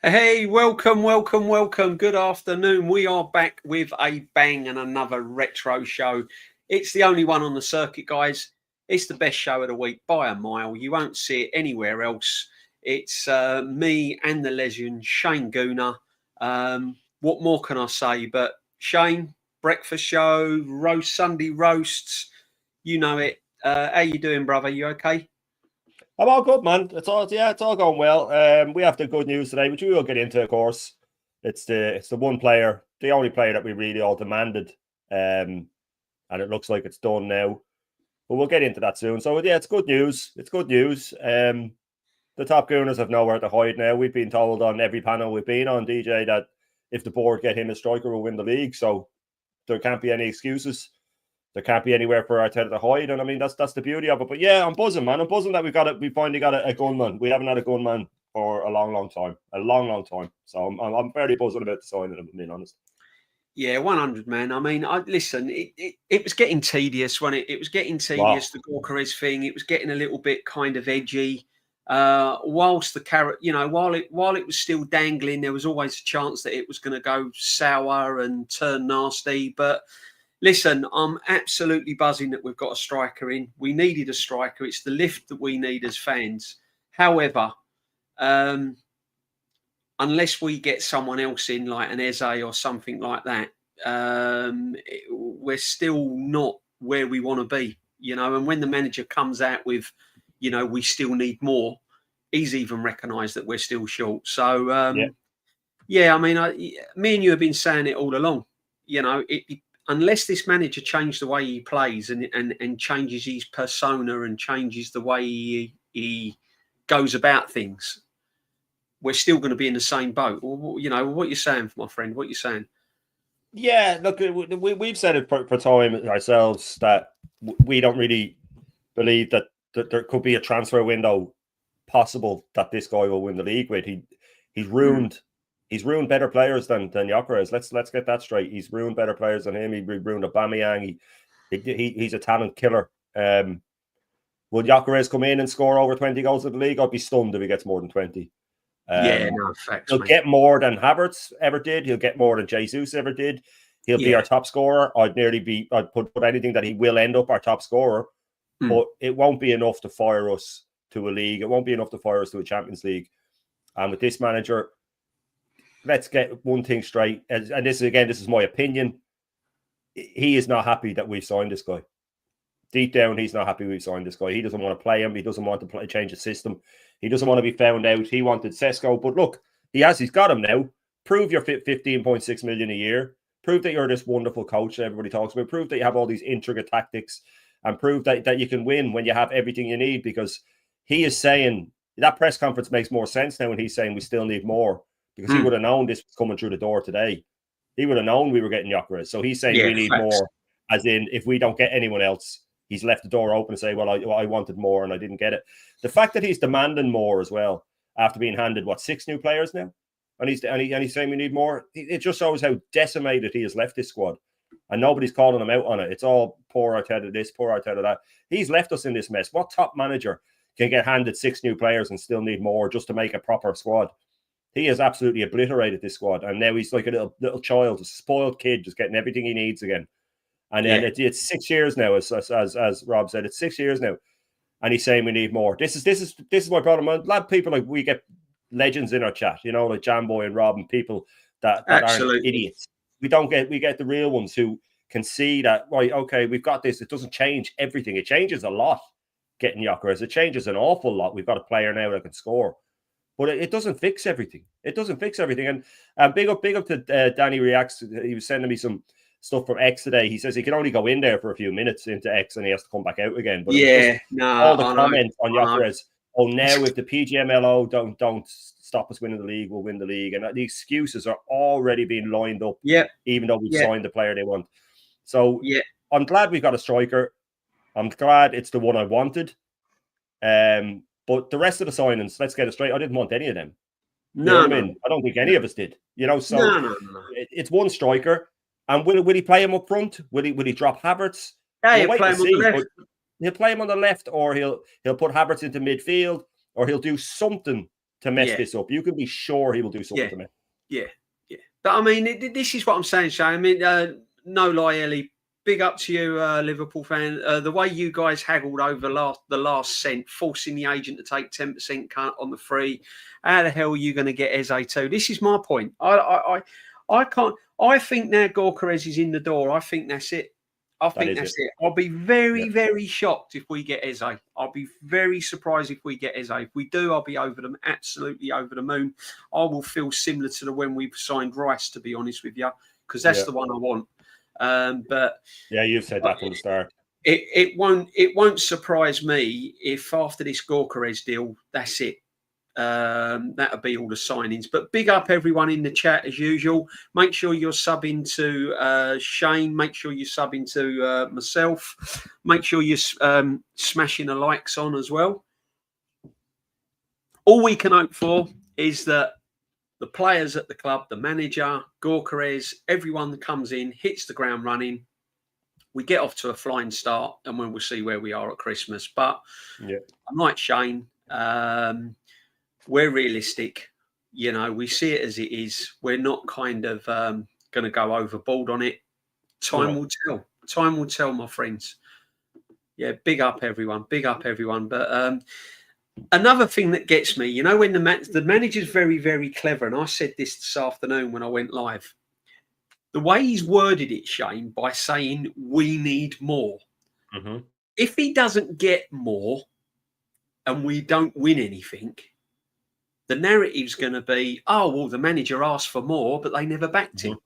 Hey, welcome. Good afternoon. We are back with a bang and another retro show. It's the only one on the circuit, guys. It's the best show of the week by a mile. You won't see it anywhere else. It's me and the legend, Shane GOONER. What more can I say? But Shane, breakfast show, Sunday roasts, you know it. How you doing, brother? You okay? I'm all good, man. It's all going well. We have the good news today, which we will get into, of course. It's the one player, the only player that we really all demanded, and it looks like it's done now. But we'll get into that soon. So yeah, it's good news. It's good news. The top Gooners have nowhere to hide now. We've been told on every panel we've been on, DJ, that if the board get him a striker, we'll win the league. So there can't be any excuses. There can't be anywhere for Arteta to hide, and I mean that's the beauty of it. But yeah, I'm buzzing, man. I'm buzzing that we finally got a gunman. We haven't had a gunman for a long time, So I'm fairly buzzing about the signing, if I'm being honest. Yeah, 100, man. I mean, listen, it was getting tedious when it was getting tedious. Wow. The Gorkarez thing, it was getting a little bit kind of edgy. Whilst the carrot, while it was still dangling, there was always a chance that it was going to go sour and turn nasty. But listen, I'm absolutely buzzing that we've got a striker in. We needed a striker. It's the lift that we need as fans. However, unless we get someone else in, like an Eze or something like that, we're still not where we want to be, And when the manager comes out with, we still need more, he's even recognised that we're still short. So, yeah, I mean, me and you have been saying it all along. Unless this manager changes the way he plays and changes his persona and changes the way he goes about things, we're still going to be in the same boat. What you're saying, my friend? What you're saying? Yeah, look, we've said it for time ourselves that we don't really believe that there could be a transfer window possible that this guy will win the league with. He's ruined. He's ruined better players than Gyökeres. Let's get that straight. He's ruined better players than him. He ruined Aubameyang. He's a talent killer. Will Gyökeres come in and score over 20 goals in the league? I'd be stunned if he gets more than 20. Facts. He'll get more than Havertz ever did. He'll get more than Jesus ever did. He'll be our top scorer. I'd put anything that he will end up our top scorer, but it won't be enough to fire us to a league. It won't be enough to fire us to a Champions League. And with this manager, let's get one thing straight. And this is my opinion. He is not happy that we've signed this guy. Deep down, he's not happy we've signed this guy. He doesn't want to play him. He doesn't want to change the system. He doesn't want to be found out. He wanted Sesko. But look, he's got him now. Prove you're 15.6 million a year. Prove that you're this wonderful coach that everybody talks about. Prove that you have all these intricate tactics. And prove that you can win when you have everything you need. Because he is saying, that press conference makes more sense now when he's saying we still need more. Because he would have known this was coming through the door today. He would have known we were getting Gyökeres. So he's saying we need more. As in, if we don't get anyone else, he's left the door open and say, well, I wanted more and I didn't get it. The fact that he's demanding more as well, after being handed, 6 new players now? And he's saying we need more. It just shows how decimated he has left this squad. And nobody's calling him out on it. It's all poor Arteta this, poor Arteta that. He's left us in this mess. What top manager can get handed 6 new players and still need more just to make a proper squad? He has absolutely obliterated this squad. And now he's like a little child, a spoiled kid, just getting everything he needs again. And then it's 6 years now, as Rob said, it's 6 years now, and he's saying we need more. This is my problem. A lot of people, like, we get legends in our chat, like Jamboy and Rob and people that aren't idiots. We get the real ones who can see that, right, okay, we've got this. It doesn't change everything. It changes a lot. Getting Gyökeres, it changes an awful lot. We've got a player now that can score, but it doesn't fix everything. It doesn't fix everything. And big up to Danny Reacts. He was sending me some stuff from X today. He says he can only go in there for a few minutes into X and he has to come back out again. But all the comments on Gyökeres, now if the PGMLO don't stop us winning the league, we'll win the league. And the excuses are already being lined up, even though we've signed the player they want. So I'm glad we've got a striker. I'm glad it's the one I wanted. But the rest of the signings, let's get it straight, I didn't want any of them. No. I don't think any of us did. So it's one striker. And will he play him up front? Will he drop Havertz? He'll play him on the left. He'll play him on the left, or he'll put Havertz into midfield, or he'll do something to mess this up. You can be sure he will do something to me. Yeah. But I mean, this is what I'm saying, Shay. I mean, no lie, Ellie. Big up to you, Liverpool fan. The way you guys haggled over the last cent, forcing the agent to take 10% cut on the free. How the hell are you going to get Eze too? This is my point. I can't. I think now Gyökeres is in the door. I think that's it. I think that's it. I'll be very, very shocked if we get Eze. I'll be very surprised if we get Eze. If we do, I'll be absolutely over the moon. I will feel similar to when we've signed Rice, to be honest with you, because that's the one I want. But yeah, you've said that from the start. It won't surprise me if after this Gyökeres deal, that's it. That'll be all the signings. But big up everyone in the chat as usual. Make sure you're subbing to Shane. Make sure you're subbing to myself. Make sure you're smashing the likes on as well. All we can hope for is that the players at the club, the manager, Gyökeres, everyone that comes in, hits the ground running. We get off to a flying start, and then we'll see where we are at Christmas. But I'm like Shane. We're realistic. You know, we see it as it is. We're not kind of going to go overboard on it. Time will tell. Time will tell, my friends. Yeah, big up everyone. Big up everyone. But another thing that gets me, you know, when the manager's very, very clever, and I said this afternoon when I went live, the way he's worded it, Shane, by saying we need more. Mm-hmm. If he doesn't get more and we don't win anything, the narrative's going to be, oh, well, the manager asked for more, but they never backed him.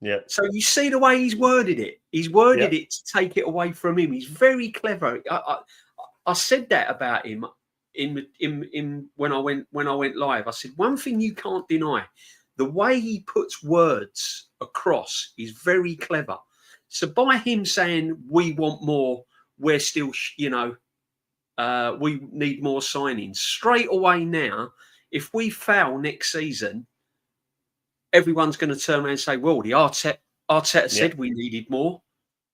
Yeah. So you see the way he's worded it. He's worded it to take it away from him. He's very clever. I said that about him in when I went live. I said, one thing you can't deny, the way he puts words across is very clever. So by him saying we want more, we're still, we need more signings straight away now. If we fail next season, everyone's going to turn around and say, well, the Arteta said we needed more.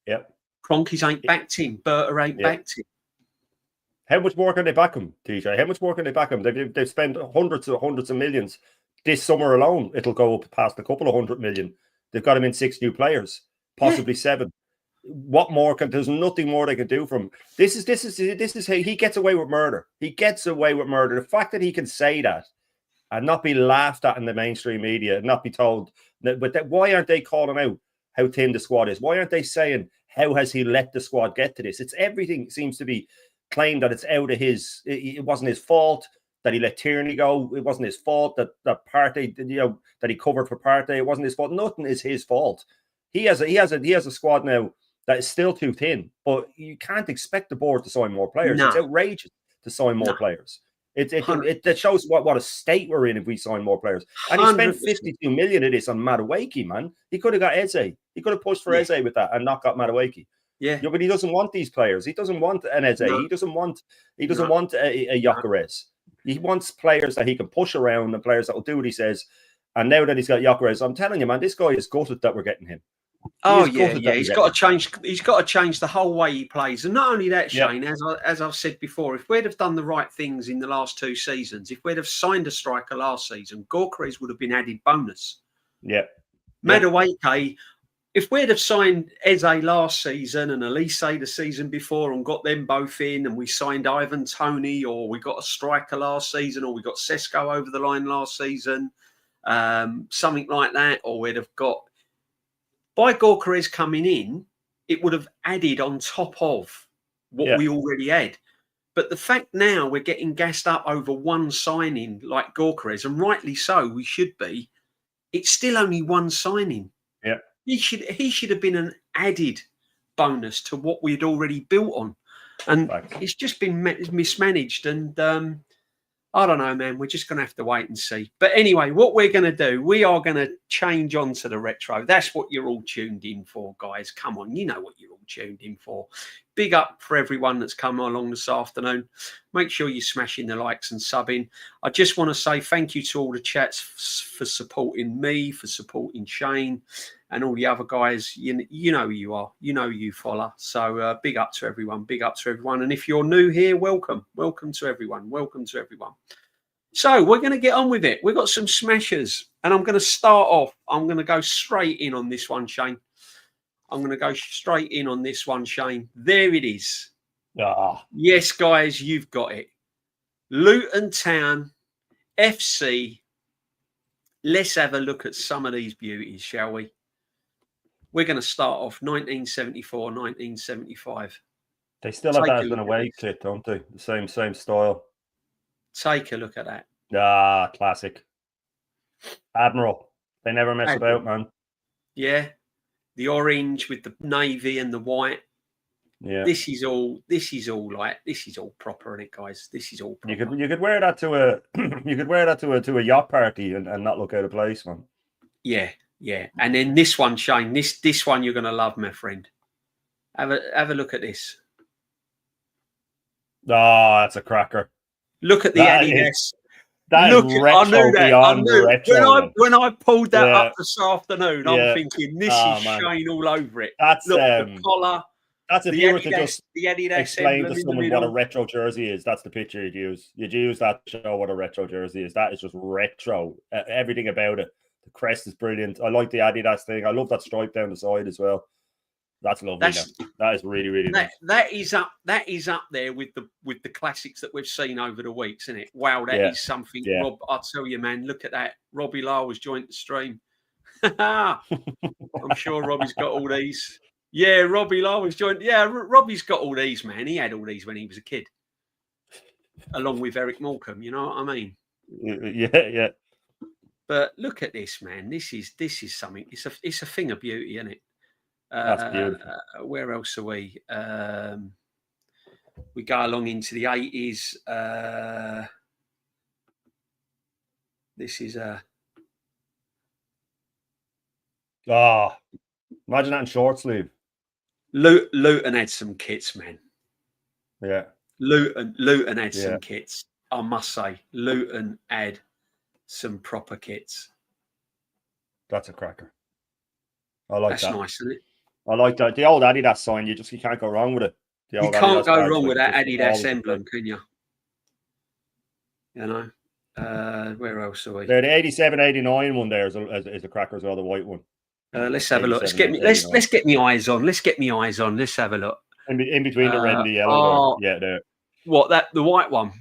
Yep. Kroenkes ain't backed him. Berta ain't backed him. How much more can they back him, TJ? How much more can they back him? They've spent hundreds of millions. This summer alone, it'll go up past a couple of 100 million. They've got him in 6 new players, possibly 7. What more there's nothing more they can do from him. This is how he gets away with murder. He gets away with murder. The fact that he can say that and not be laughed at in the mainstream media and not be told but why aren't they calling out how thin the squad is? Why aren't they saying how has he let the squad get to this? It's everything seems to be claimed that it's out of his. It wasn't his fault that he let Tierney go. It wasn't his fault that Partey, that he covered for Partey. It wasn't his fault. Nothing is his fault. He has a squad now that is still too thin, but you can't expect the board to sign more players. No. It's outrageous to sign more players. It shows what a state we're in if we sign more players. And he spent 52 million of this on Madueke, man. He could have got Eze. He could have pushed for Eze with that and not got Madueke. Yeah, but he doesn't want these players. He doesn't want an Eze. No. He doesn't want a Gyökeres. He wants players that he can push around and players that will do what he says. And now that he's got Gyökeres, I'm telling you, man, this guy is gutted that we're getting him. He's got to change. He's got to change the whole way he plays, and not only that, Shane. As I've said before, if we'd have done the right things in the last 2 seasons, if we'd have signed a striker last season, Gyökeres would have been added bonus. Yeah, Madueke. If we'd have signed Eze last season and Elise the season before and got them both in, and we signed Ivan Toney, or we got a striker last season, or we got Sesko over the line last season, something like that, or we'd have got. By Gyökeres coming in, it would have added on top of what we already had. But the fact now we're getting gassed up over one signing like Gyökeres, and rightly so, we should be. It's still only one signing. Yeah, he should have been an added bonus to what we'd already built on, and it's just been mismanaged. And I don't know, man. We're just going to have to wait and see. But anyway, what we're going to do, we are going to change on to the retro. That's what you're all tuned in for, guys. Come on, you know what you're all tuned in for. Big up for everyone that's come along this afternoon. Make sure you're smashing the likes and subbing. I just want to say thank you to all the chats for supporting me, for supporting Shane and all the other guys. You know who you are. You know you follow. So big up to everyone. Big up to everyone. And if you're new here, welcome. Welcome to everyone. Welcome to everyone. So we're going to get on with it. We've got some smashers, and I'm going to start off. I'm going to go straight in on this one, Shane. I'm going to go straight in on this one, Shane. There it is. Yes, guys, you've got it. Luton Town FC. Let's have a look at some of these beauties, shall we? We're going to start off 1974, 1975. They still have that as an away kit, don't they? The same style. Take a look at that. Classic. Admiral. They never mess about, man. Yeah. The orange with the navy and the white. Yeah. This is all proper, isn't it, guys? This is all proper. You could wear that to a yacht party and not look out of place, man. Yeah. And then this one, Shane, this one you're gonna love, my friend. Have a look at this. That's a cracker. Look at the Adidas. That is retro beyond retro. When I pulled that up this afternoon, I'm thinking this is Shane all over it. That's the collar. That's if you were to just the Adidas explain to someone what a retro jersey is. That's the picture you'd use. You'd use that to show what a retro jersey is. That is just retro. Everything about it. The crest is brilliant. I like the Adidas thing. I love that stripe down the side as well. That's lovely. That is really, really nice. That is up there with the classics that we've seen over the weeks, isn't it? Wow, that is something. Yeah. Rob, I'll tell you, man. Look at that. Robbie Lar was joined the stream. I'm sure Robbie's got all these. Yeah, Robbie Lar was joined. Yeah, Robbie's got all these, man. He had all these when he was a kid, along with Eric Morecambe. You know what I mean? Yeah. But look at this, man. This is something. It's a thing of beauty, isn't it? That's beautiful. Where else are we? We go along into the 80s. This is imagine that in short sleeve. Luton had some kits, man. Yeah. Luton had some kits. I must say, Luton had some proper kits. That's a cracker. I like that. That's nice, isn't it? I like that. The old Adidas sign, you can't go wrong with it. You can't go wrong with that Adidas emblem, can you? You know? Where else are we? The 87, 89 one there is a cracker as well, the white one. Let's have a look. Let's get me eyes on. Let's have a look. In between the red and the yellow. There. Yeah, there. What, the white one?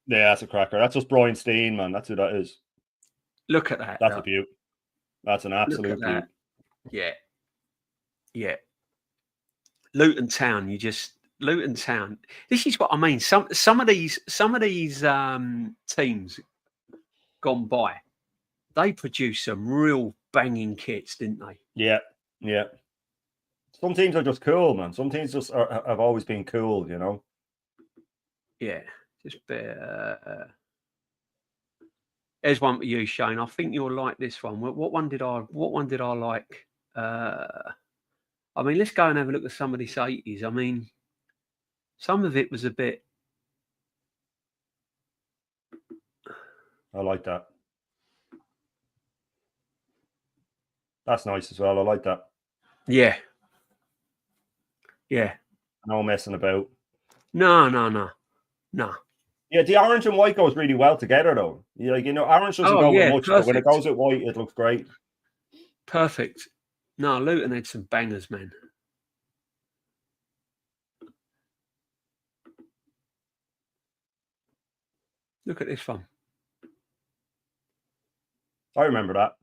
Yeah, that's a cracker. That's just Brian Steen, man. That's who that is. Look at that. That's a beaut. That's an absolute beaut. Yeah. Luton Town. Luton Town. This is what I mean. Some of these teams gone by, they produced some real banging kits, didn't they? Yeah. Some teams are just cool, man. Some teams just have always been cool, you know. Yeah. Just there's one for you, Shane. I think you'll like this one. What one did I like? I mean, let's go and have a look at some of these 80s. I mean, some of it was a bit. I like that. That's nice as well. I like that. Yeah. No messing about. No. Yeah, the orange and white goes really well together, though. Orange doesn't go with much, but when it goes with white, it looks great. Perfect. No, Luton had some bangers, man. Look at this one. I remember that.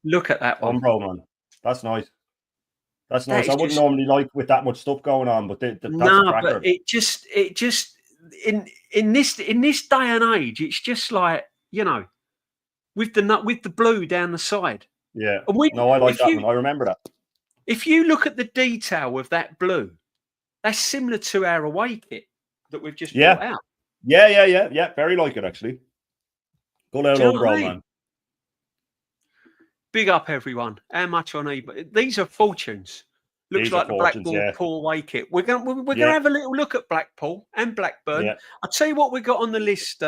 Look at that one. Umbro, man. That's nice. That's nice. I wouldn't normally like with that much stuff going on, but that's a cracker. But it just in this day and age, it's just like, with the blue down the side. Yeah. I like that one. I remember that. If you look at the detail of that blue, that's similar to our away kit that we've just brought out. Yeah. Very like it, actually. Good old Umbro, man. Big up, everyone. How much on eBay? These are fortunes. Looks like the Blackpool away kit. We're gonna have a little look at Blackpool and Blackburn. Yeah. I'll tell you what we got on the list,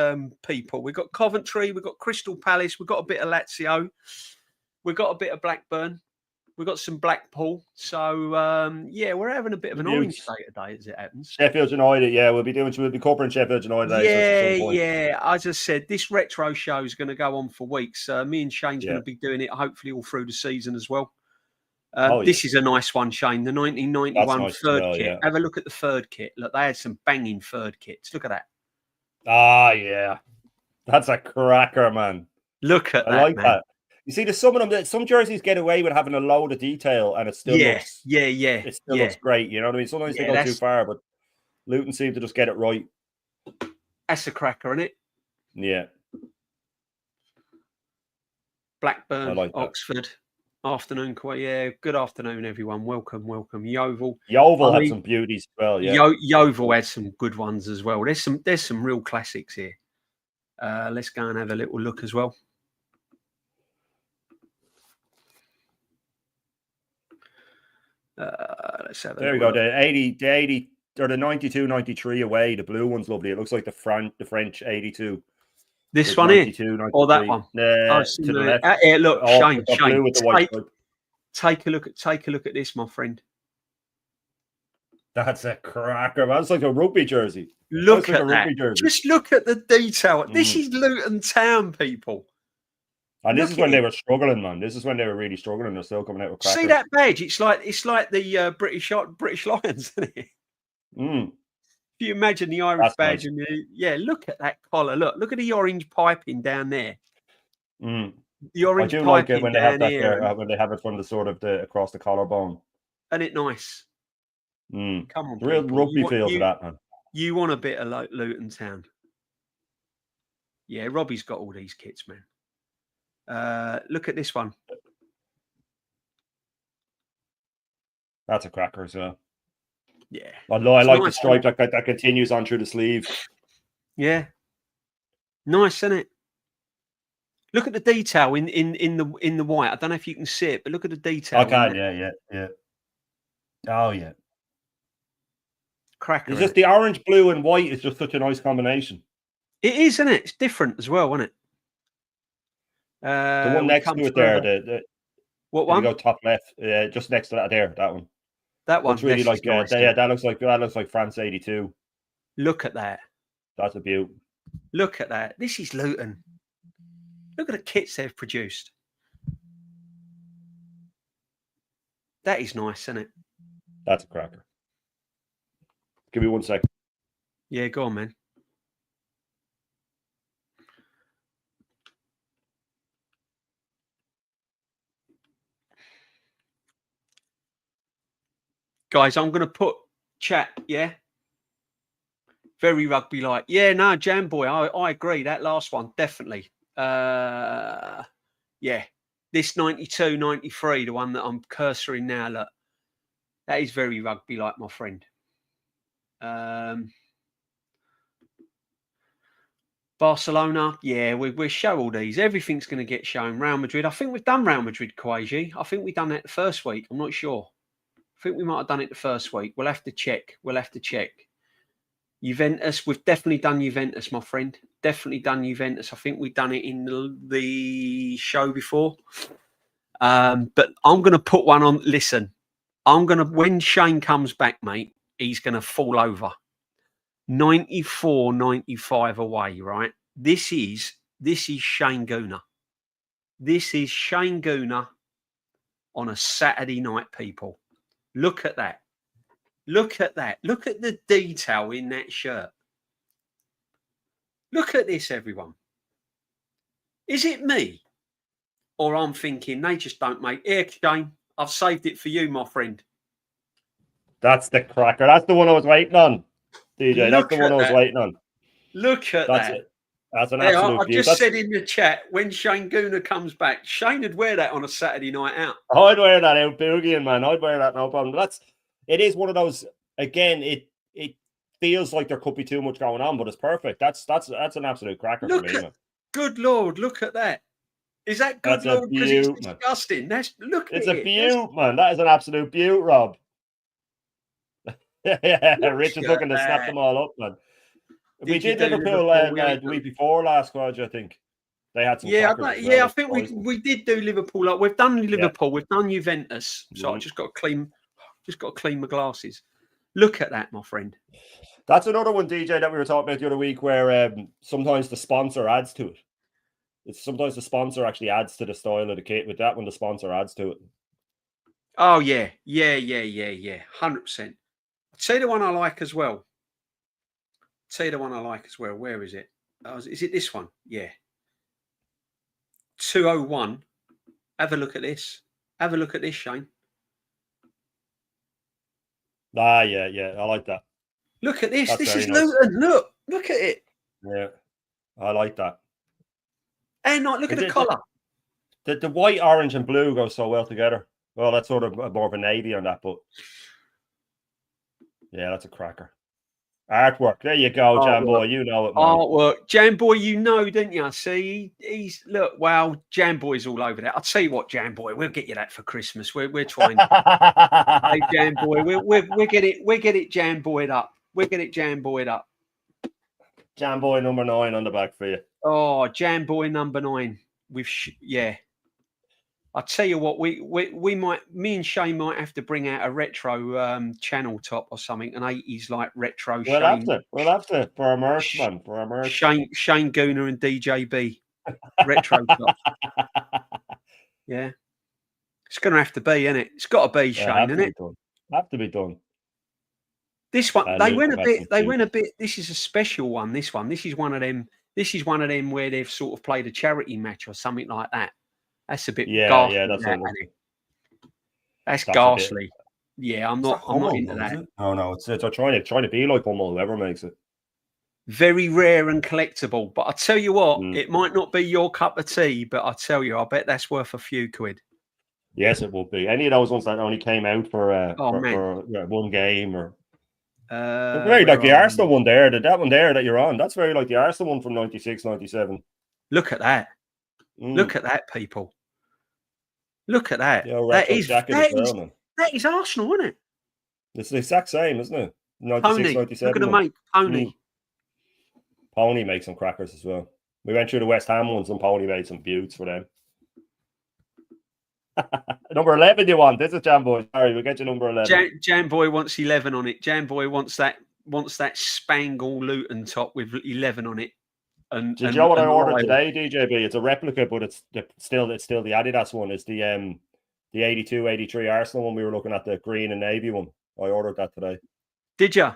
people. We've got Coventry, we've got Crystal Palace, we've got a bit of Lazio, we've got a bit of Blackburn, We've got some Blackpool. So, yeah, we're having a bit of an orange day today, as it happens. Sheffield United, yeah, we'll be covering Sheffield United. Yeah. As I said, this retro show is going to go on for weeks. Me and Shane's going to be doing it, hopefully, all through the season as well. This is a nice one, Shane. The 1991 nice third well, kit. yeah. Have a look at the third kit. Look, they had some banging third kits. Look at that. Ah, yeah. That's a cracker, man. Look at that, I like man. that. You see, there's some of them. Some jerseys get away with having a load of detail, and it still looks. It still looks great. You know what I mean? Sometimes they go too far, but Luton seem to just get it right. That's a cracker, isn't it? Yeah. Blackburn, Oxford. Afternoon, good afternoon, everyone. Welcome. Yeovil had some beauties as well. Yeah, Yeovil had some good ones as well. There's some real classics here. Let's go and have a little look as well. Let's have a there we go. The 80 or the 92-93 away. The blue one's lovely. It looks like the French 82. This one here, or that one? To the left. Here, look, Shane. Blue with the white take a look at this, my friend. That's a cracker. That's like a rugby jersey. Look at that. Just look at the detail. This is Luton Town, people. And this is when they were struggling, man. This is when they were really struggling. They're still coming out with crackers. See that badge? It's like the British Lions, isn't it? If you imagine the Irish badge, nice. And look at that collar. Look at the orange piping down there. The orange. I do like it when they have that there, when they have it from the sort of across the collarbone. Isn't it nice? Come on, real rugby feel to that, man. You want a bit of Luton Town? Yeah, Robbie's got all these kits, man. Look at this one. That's a cracker as well. Yeah. I like the stripe that continues on through the sleeve. Yeah. Nice, isn't it? Look at the detail in the white. I don't know if you can see it, but look at the detail. I can, yeah. Oh yeah. Cracker. It's just the orange, blue, and white is just such a nice combination. It is, isn't it? It's different as well, isn't it? The one next to it there, what one? You go top left, just next to that there, that one. That one. It's really like nice, that looks like France 82. Look at that. That's a beaut. Look at that. This is Luton. Look at the kits they've produced. That is nice, isn't it? That's a cracker. Give me 1 second. Yeah, go on, man. Guys, I'm going to put chat, yeah? Very rugby-like. Yeah, no, Jam Boy, I agree. That last one, definitely. Yeah. This 92, 93, the one that I'm cursoring now, look. That is very rugby-like, my friend. Barcelona, yeah, we'll show all these. Everything's going to get shown. Real Madrid, I think we've done Real Madrid, Quasi. I think we've done that the first week. I'm not sure. I think we might have done it the first week. We'll have to check. Juventus, we've definitely done Juventus, my friend. Definitely done Juventus. I think we've done it in the show before. But I'm going to put one on. Listen, when Shane comes back, mate, he's going to fall over. 94, 95 away, right? This is Shane GOONER. This is Shane GOONER on a Saturday night, people. Look at that. Look at that. Look at the detail in that shirt. Look at this, everyone. Is it me? Or I'm thinking they just don't make... Here, Shane, I've saved it for you, my friend. That's the cracker. That's the one I was waiting on, DJ. That's the one I was waiting on. Look at that. It. That's an absolute beauty. I just said in the chat, when Shane GOONER comes back, Shane would wear that on a Saturday night out. I'd wear that out boogieing, man. I'd wear that, no problem. It is one of those, again, it feels like there could be too much going on, but it's perfect. That's an absolute cracker for me, man. Good Lord, look at that. Is that good, Lord? Because it's disgusting. Look at it. It's a beaut, man. That is an absolute beaut, Rob. Yeah, Rich is looking to snap them all up, man. We did Liverpool the week before last, Quadge, I think. They had some Yeah, crackers as well. I think we did do Liverpool. Like we've done Liverpool, we've done Juventus. So I just got to clean my glasses. Look at that, my friend. That's another one, DJ, that we were talking about the other week, where sometimes the sponsor adds to it. Sometimes the sponsor actually adds to the style of the kit. With that one, the sponsor adds to it. Oh yeah, 100%. I'll tell you the one I like as well. Where is it? Is it this one? Yeah. 201. Have a look at this. Shane. Yeah. I like that. Look at this. That's this is nice. Luton. Look at it. Yeah, I like that. And look at the collar. The white, orange, and blue go so well together. Well, that's sort of more of a navy on that, but yeah, that's a cracker. Artwork. There you go, Jam Boy. You know it, man. Artwork. Jam Boy, you know, didn't you? See, Jam Boy's all over that. I'll tell you what, Jam Boy, we'll get you that for Christmas. We're trying. Hey, Jam Boy, we'll get it Jam Boyed up. We'll get it Jam Boyed up. Jam Boy number 9 on the back for you. Oh, Jam Boy number 9. I'll tell you what, me and Shane might have to bring out a retro channel top or something, an 80s like retro. We'll have to for our merch, man. For our merch. Shane Gooner and DJB retro top. Yeah, it's going to have to be, isn't it? It's got to be, Shane, isn't it? Have to be done. This one, they went a bit. This is a special one. This is one of them. This is one of them where they've sort of played a charity match or something like that. That's a bit ghastly. Yeah, that's ghastly. Yeah, I'm not into that. Oh no, it's trying to be like Hummel, whoever makes it. Very rare and collectible, but I tell you what, it might not be your cup of tea, but I tell you, I bet that's worth a few quid. Yes, it will be. Any of those ones that only came out for one game or. Very like the Arsenal one there, that one there that you're on. That's very like the Arsenal one from 96, 97. Look at that. Look at that, people. Look at that. Yeah, that is Arsenal, isn't it? It's the exact same, isn't it? 96, 97. Look at the mate, Pony. Pony makes some crackers as well. We went through the West Ham ones and Pony made some buttes for them. Number 11 you want. This is Jam Boy. Sorry, we'll get you number 11. Jam Boy wants 11 on it. Jam Boy wants that Spangle Luton top with 11 on it. Did you know what I ordered today, DJB? It's a replica, but it's still the Adidas one. It's the 82, 83 Arsenal one we were looking at, the green and navy one. I ordered that today. Did you?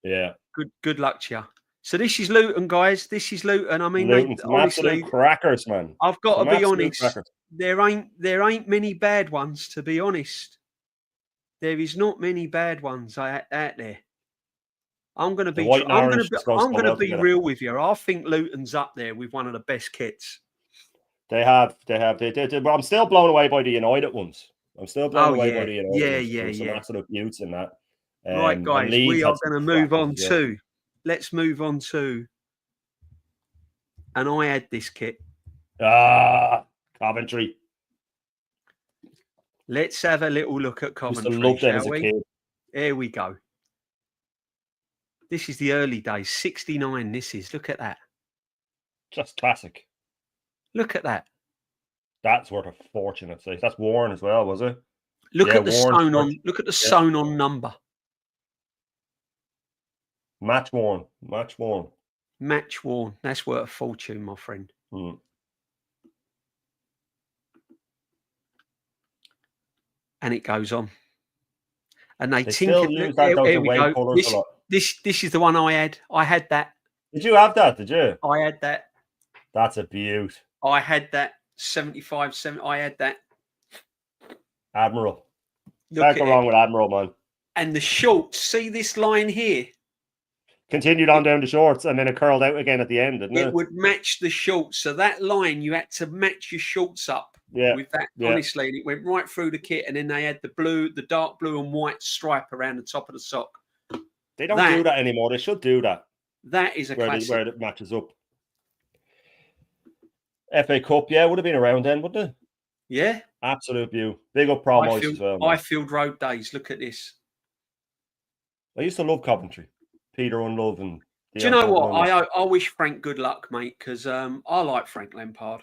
Yeah. Good luck to you. So this is Luton, guys. This is Luton. I mean, Luton's honestly crackers, man. I've got to be honest. Crackers. There ain't many bad ones, to be honest. There is not many bad ones out there. I'm going to be real with you. I think Luton's up there with one of the best kits. They have. But I'm still blown away by the United ones. I'm still blown away by the United ones. There's some absolute beauts in that. Right, guys, we are going to move on to. Let's move on to. And I had this kit. Coventry. Let's have a little look at Coventry, shall we? Here we go. This is the early days. 69, this is. Look at that. Just classic. Look at that. That's worth a fortune, I'd say. That's worn as well, was it? Look at the sewn on number. Match worn. That's worth a fortune, my friend. And it goes on. And they tinkered. Here we go. This is the one I had. I had that. Did you have that? Did you? I had that. That's a beaut. I had that. 75, 7. I had that. Admiral. Can't go wrong with Admiral, man. And the shorts. See this line here? Continued on down the shorts and then it curled out again at the end, didn't it? It would match the shorts. So that line, you had to match your shorts up with that, honestly. And it went right through the kit. And then they had the dark blue and white stripe around the top of the sock. They don't do that anymore. They should do that. That is a classic. Where it matches up. FA Cup, would have been around then, wouldn't it? Yeah. Absolute view. Big up promos as well. Highfield Road days. Look at this. I used to love Coventry. Peter Unlove and Do you know what? I wish Frank good luck, mate, because I like Frank Lampard.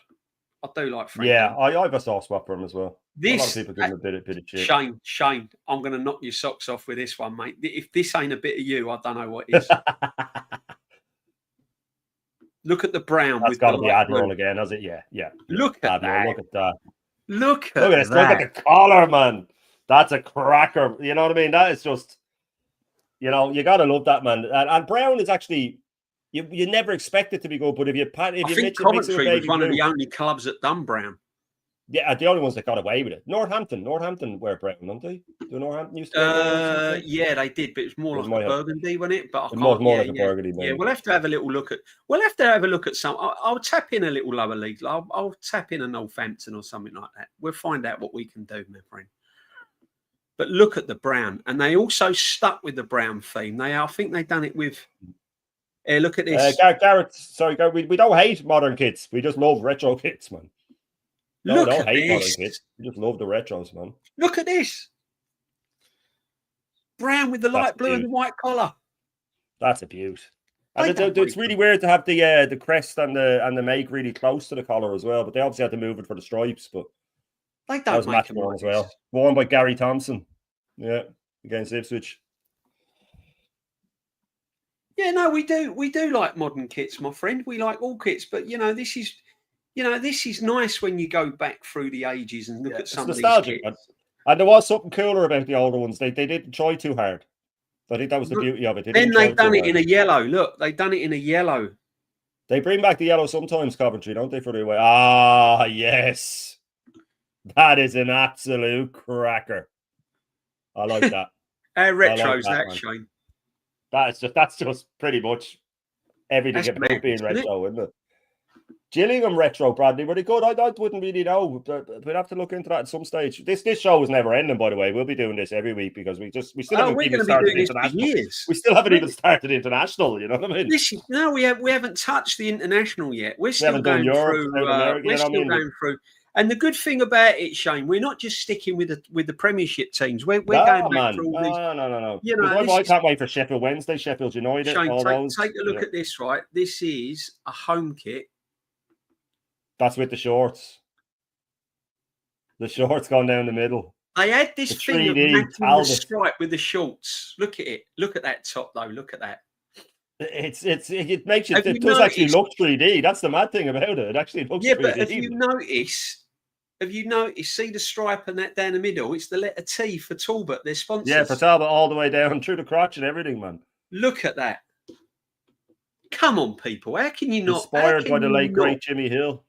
I do like Frank. Yeah, I have a soft spot for him as well. A lot of people give him a bit of shit. Shane, I'm going to knock your socks off with this one, mate. If this ain't a bit of you, I don't know what is. Look at the brown. That's got to be Admiral again, has it? Yeah. Look at Admiral, that. Look at that. Look at this. Look at the collar, man. That's a cracker. You know what I mean? That is just, you got to love that, man. And brown is actually, you never expect it to be good, but if you think Coventry was one of the only clubs that done brown. Yeah, the only ones that got away with it. Northampton wear brown, don't they? Do Northampton used to wear brown? Yeah, they did, but it's more like a burgundy, wasn't it? But I can't. More like a burgundy. Yeah, we'll have to have a little look at. We'll have to have a look at some. I'll tap in a little lower league. I'll tap in a Northampton or something like that. We'll find out what we can do, my friend. But look at the brown, and they also stuck with the brown theme. I think they done it with. Look at this. Garrett, sorry, Garrett, we don't hate modern kits. We just love retro kits, man. No, look at hate this. Kits. We just love the retros, man. Look at this. Brown with the light blue and the white collar. That's a beaut. And it's really weird to have the crest and the make really close to the collar as well. But they obviously had to move it for the stripes. But that was match worn as well. Worn by Gary Thompson. Yeah, against Ipswich. Yeah, no, we do like modern kits, my friend. We like all kits, but this is nice when you go back through the ages and look at some of these kits. And there was something cooler about the older ones. They didn't try too hard. I think that was the beauty of it. Then they done it in a yellow. Look, they done it in a yellow. They bring back the yellow sometimes, Coventry, don't they, for the away? Ah, yes. That is an absolute cracker. I like that. Retro's that, Shane. That's just pretty much everything about being retro, isn't it? Gillingham retro, Bradley, were they good? I wouldn't really know. We'd have to look into that at some stage. This show is never ending, by the way. We'll be doing this every week because we still haven't even started international. We still haven't even started international. You know what I mean? We haven't touched the international yet. We're still going through. We're still going through. And the good thing about it, Shane, we're not just sticking with the Premiership teams. We're going back through all these. No. I can't wait for Sheffield Wednesday, Sheffield United. Shane, take a look at this. Right, this is a home kit. That's with the shorts. The shorts going down the middle. They had this thing of matching the stripe with the shorts. Look at it. Look at that top, though. Look at that. It makes it. It does actually look 3D. That's the mad thing about it. It actually looks 3D. But have you noticed? See the stripe and that down the middle? It's the letter T for Talbot. They're sponsors. Yeah, for Talbot all the way down through the crotch and everything, man. Look at that. Come on, people. How can you not? Inspired by the late great Jimmy Hill.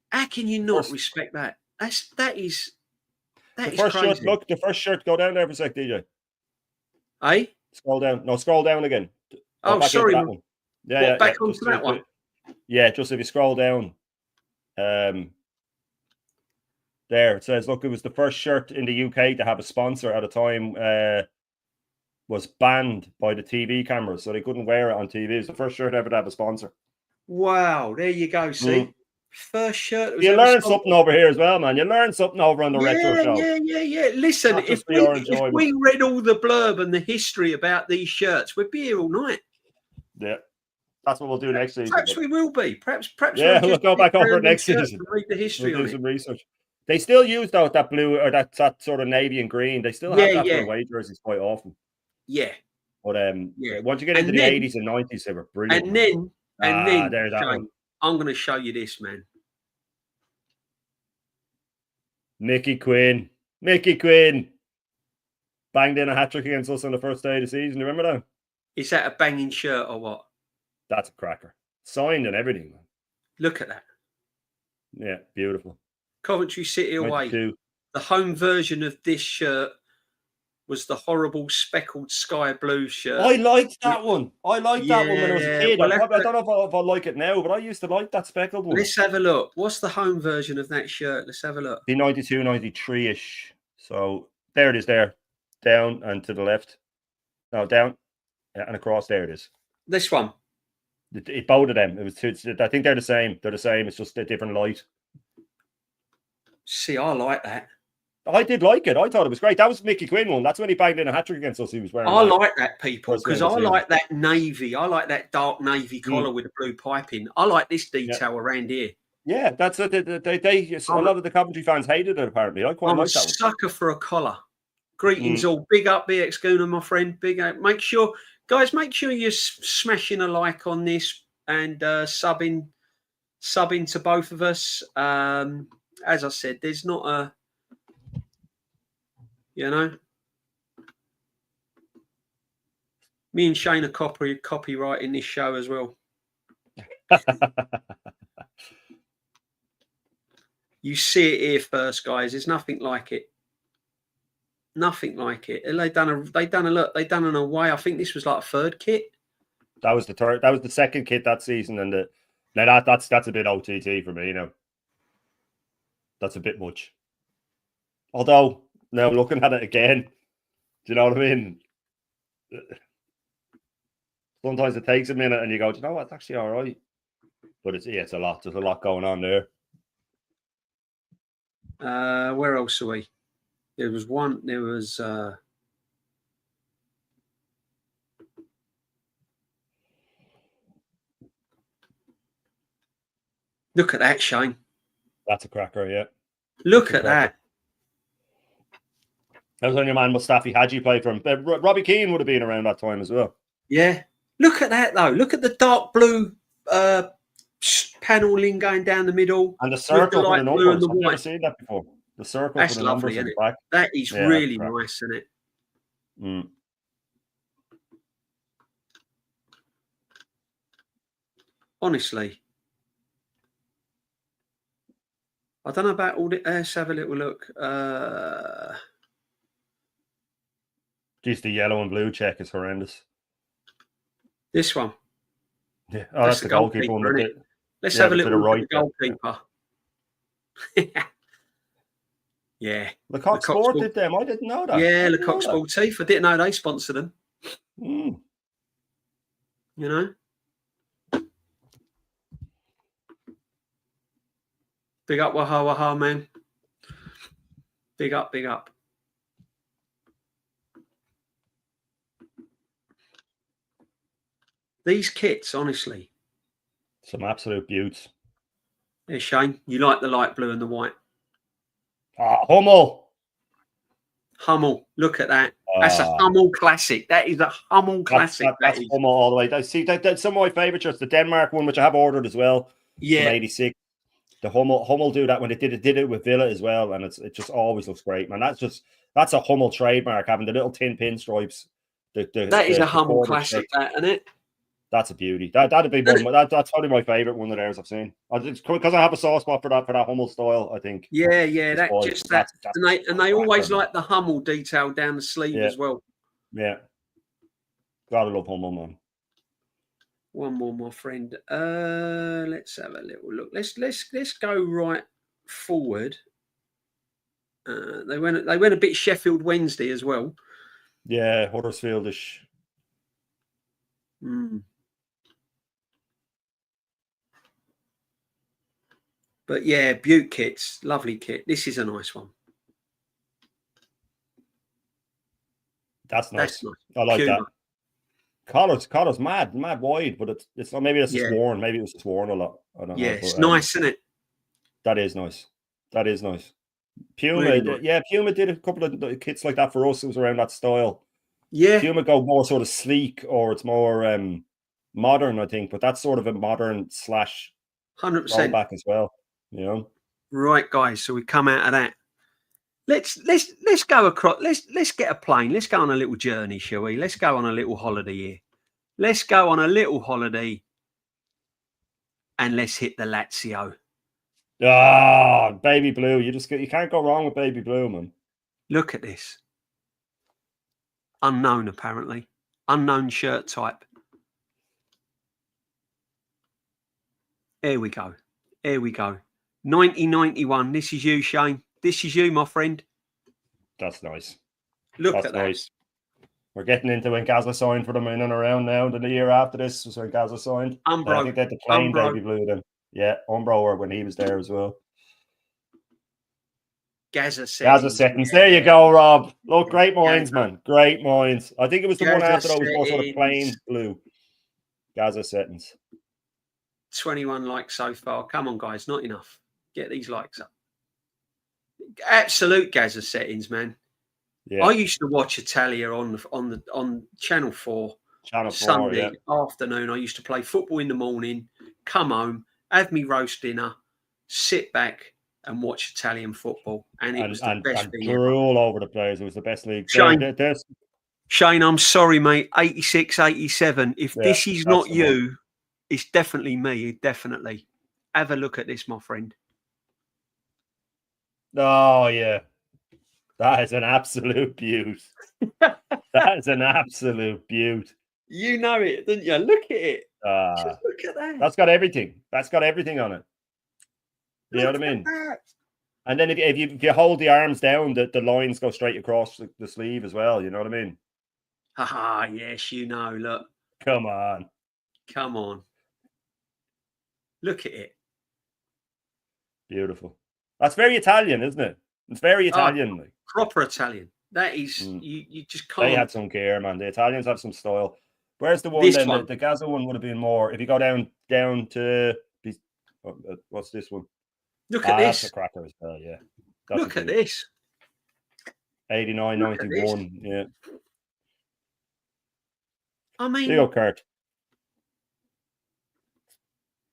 How can you not respect that? That is the first crazy. Shirt, look, the first shirt. Go down there for a sec, DJ. Hey? Scroll down. No, scroll down again. Oh, sorry. Yeah, back onto that one. Yeah, just if you scroll down. There it says, look, it was the first shirt in the UK to have a sponsor at a time. Was banned by the TV cameras, so they couldn't wear it on TV. It was the first shirt ever to have a sponsor. Wow, there you go. See, first shirt. You learn something over here as well, man. You learn something over on the retro show. Yeah. Listen, if we read all the blurb and the history about these shirts, we'd be here all night. Yeah, that's what we'll do next season. Perhaps we will be. Perhaps. Yeah, we'll go back over it next season. Read the history. We'll do some research. They still use that blue or that sort of navy and green. They still have that for away jerseys quite often. Yeah. But once you get into the 80s and 90s, they were brilliant. And then there's that one. I'm going to show you this, man. Mickey Quinn banged in a hat-trick against us on the first day of the season. Remember that? Is that a banging shirt or what? That's a cracker. Signed and everything, man. Look at that. Yeah, beautiful. Coventry City away. 22. The home version of this shirt was the horrible speckled sky blue shirt. I liked that one. I liked that one when I was a kid. I don't know if I like it now, but I used to like that speckled one. Let's have a look. What's the home version of that shirt? Let's have a look. The 92, 93-ish. So there it is there. Down and to the left. No, down and across. There it is. This one. It both of them. It was two. I think they're the same. They're the same. It's just a different light. See, I like that. I did like it. I thought it was great. That was Mickey Quinn one. That's when he banged in a hat trick against us. He was wearing. I like that, people, first because game I of the season. like that navy. I like that dark navy collar with the blue piping. I like this detail around here. Yeah, that's what a lot of the Coventry fans hated it. Apparently, I quite like that one. I'm a sucker for a collar. Greetings all. Big up, BX GOONER, my friend. Big up. Make sure, guys, you're smashing a like on this and subbing to both of us. As I said, there's not a, me and Shane are copywriting this show as well. You see it here first, guys. There's nothing like it. Nothing like it. They done an away. I think this was like a third kit. That was the third. That was the second kit that season, and that's a bit OTT for me. That's a bit much. Although now looking at it again, do you know what I mean? Sometimes it takes a minute, and you go, do you know what? It's actually all right. But it's a lot. There's a lot going on there. Where else are we? There was one. There was. Look at that, Shane. That's a cracker, yeah. Look at that. That was when your man Mustafi Hadji played from. Robbie Keane would have been around that time as well. Yeah. Look at that, though. Look at the dark blue paneling going down the middle. And the circle for the numbers. I've never white. seen that before. The circle that's for the lovely, numbers. Isn't it? That is really nice, isn't it? Mm. Honestly. I don't know about all the. Let's have a little look. Geez, the yellow and blue check is horrendous. This one. Yeah. Oh, that's the goalkeeper one. Let's have a little look at the goalkeeper. Yeah. Lecoq Sport did them. I didn't know that. Yeah, Lecoq Sportif. I didn't know they sponsored them. Mm. Big up, Waha, man. Big up, big up. These kits, honestly. Some absolute beauts. Yeah, Shane, you like the light blue and the white. Hummel. Look at that. That's a Hummel classic. That is a Hummel classic. That's Hummel all the way. See, that's some of my favourite shirts. The Denmark one, which I have ordered as well. Yeah. From '86. The Hummel do that when it did it with Villa as well, and it just always looks great, man. That's a Hummel trademark, having the little tin pinstripes. That is a Hummel classic, that, isn't it? That's a beauty. That'd be one. That's probably my favorite one of theirs I've seen. Because I have a soft spot for that Hummel style. I think. Yeah. And they always like the Hummel detail down the sleeve as well. Yeah. Gotta love Hummel, man. One more, my friend. Let's have a little look. Let's go right forward. They went a bit Sheffield Wednesday as well. Yeah, Huddersfieldish. But yeah, Butte kits, lovely kit. This is a nice one. That's nice. I like that. Collar's mad wide, but it's not. Maybe it's just worn. Maybe it was just worn a lot. I don't know. Yeah, it's nice, isn't it? That is nice. Puma, really nice. Yeah, Puma did a couple of kits like that for us. It was around that style. Yeah, Puma go more sort of sleek, or it's more modern, I think. But that's sort of a modern / 100% back as well. Right, guys. So we come out of that. Let's go across. Let's get a plane. Let's go on a little journey, shall we? Let's go on a little holiday here. Let's go on a little holiday, and let's hit the Lazio. Baby blue. You can't go wrong with baby blue, man. Look at this. Unknown, apparently. Unknown shirt type. Here we go. 1991. This is you, Shane. This is you, my friend. That's nice. Look at that. Nice. We're getting into when Gazza signed for them in and around now. The year after this was when Gazza signed. Umbro. I think they had the plain baby blue then. Yeah, Umbro when he was there as well. Gaza Gaza settings. settings. There you go, Rob. Look, great minds, man. Great minds. I think it was the one Gaza after that was more sort of plain settings. blue. Gaza settings. 21 likes so far. Come on, guys. Not enough. Get these likes up. Absolute Gaza settings, man. Yeah. I used to watch Italia on Channel 4. Channel 4, Sunday afternoon. I used to play football in the morning, come home, have me roast dinner, sit back and watch Italian football. And it was the best thing ever. Drool over the players. It was the best league. Shane, I'm sorry, mate. 86, 87. If this is not you, it's definitely me. Definitely. Have a look at this, my friend. Oh, yeah. That is an absolute beaut. That is an absolute beaut. You know it, didn't you? Look at it. Just look at that. That's got everything. That's got everything on it. You know what I mean? And then if you hold the arms down, the lines go straight across the sleeve as well. You know what I mean? Haha, yes, you know. Look. Come on. Come on. Look at it. Beautiful. That's very Italian, isn't it? It's very Italian. Like. Proper Italian. That is, you just can't. They had some care, man. The Italians have some style. Where's the one then? The Gaza one would have been more. If you go down to what's this one? Look at this. That's a cracker as well, yeah. Look at this. 89, 91, yeah. I mean, there you go, Kurt.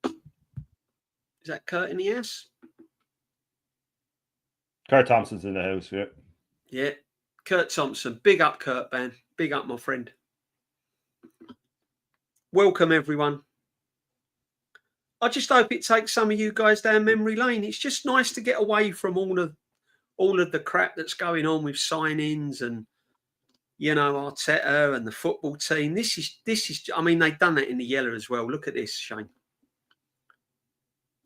Is that Kurt in the house? Kurt Thompson's in the house, yeah. Yeah. Kurt Thompson. Big up, Kurt, man. Big up, my friend. Welcome, everyone. I just hope it takes some of you guys down memory lane. It's just nice to get away from all of the crap that's going on with sign-ins and, you know, Arteta and the football team. This is. I mean, they've done that in the yellow as well. Look at this, Shane.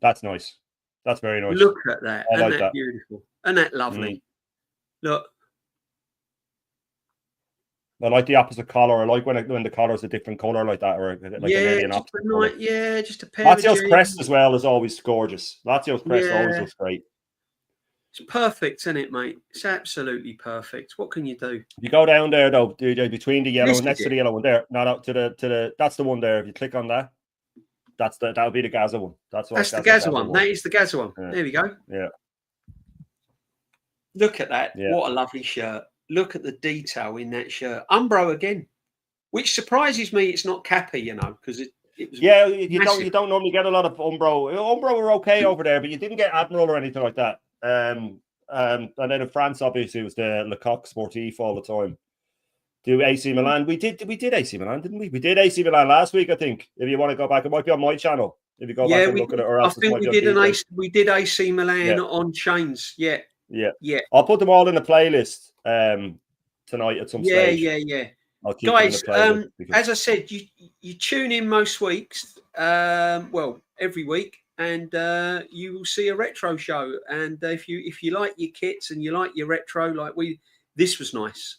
That's nice. That's very nice. Look at that. I like that that. Beautiful. Isn't that lovely? Look. I like the opposite collar. I like when the collar's a different color like that, or like an alien opposite color. Yeah, just a pair. Lazio's crest as well is always gorgeous. Lazio's crest always looks great. It's perfect, isn't it, mate? It's absolutely perfect. What can you do? You go down there though, between the yellow, next to the yellow one there. No, to the that's the one there. If you click on that, that would be the Gaza one. That's the Gaza one. That is the Gaza one. Yeah. There we go. Yeah. Look at that. Yeah. What a lovely shirt. Look at the detail in that shirt. Umbro again, which surprises me. It's not Cappy, you know, because it was. Yeah, you don't normally get a lot of Umbro. Umbro were okay over there, but you didn't get Admiral or anything like that. And then in France, obviously, it was the Lecoq Sportif all the time. Do AC Milan? We did AC Milan, didn't we? We did AC Milan last week, I think. If you want to go back, it might be on my channel. If you go back and look at it, or else I think we did AC Milan on Chains. Yeah. I'll put them all in a playlist tonight at some stage. Yeah. Guys, as I said, you tune in most weeks. Every week, and you will see a retro show. And if you like your kits and you like your retro, this was nice.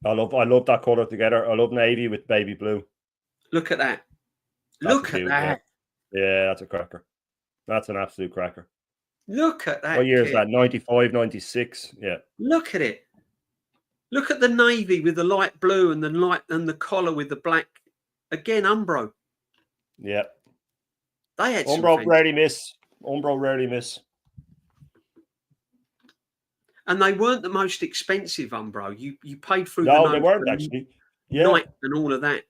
I love that color together. I love navy with baby blue. Look at that. Look at that. Yeah, that's a cracker. That's an absolute cracker. Look at that. What year is that? 95, 96. Yeah. Look at it. Look at the navy with the light blue and the collar with the black. Again, Umbro. Yeah. They had Umbro rarely miss. Umbro rarely miss. And they weren't the most expensive Umbro. You paid through No, they weren't actually. Yeah. Night and all of that.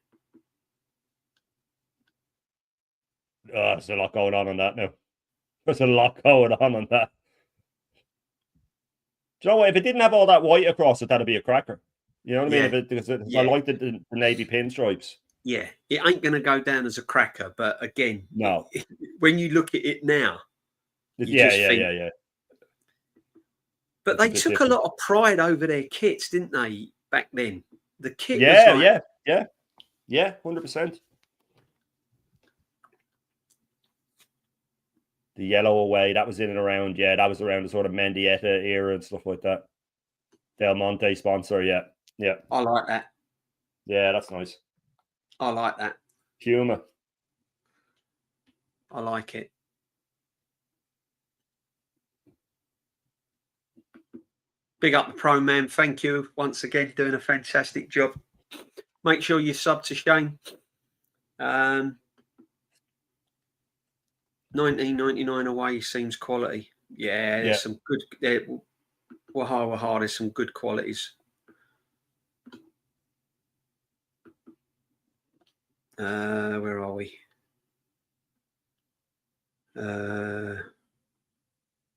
There's a lot going on that now. There's a lot going on that. Do you know what? If it didn't have all that white across it, that'd be a cracker. You know what I mean? Because I like the navy pinstripes. Yeah, it ain't going to go down as a cracker. But again, no. When you look at it now, yeah. But they took a lot of pride over their kits, didn't they? Back then, the kit. Yeah, 100%. The yellow away, that was in and around, that was around the sort of Mendieta era and stuff like that. Del Monte sponsor, yeah. I like that. Yeah, that's nice. I like that. Puma. I like it. Big up the pro man. Thank you once again, doing a fantastic job. Make sure you sub to Shane. 1999 away seems quality. Yeah, there's some good. There's some good qualities. Where are we?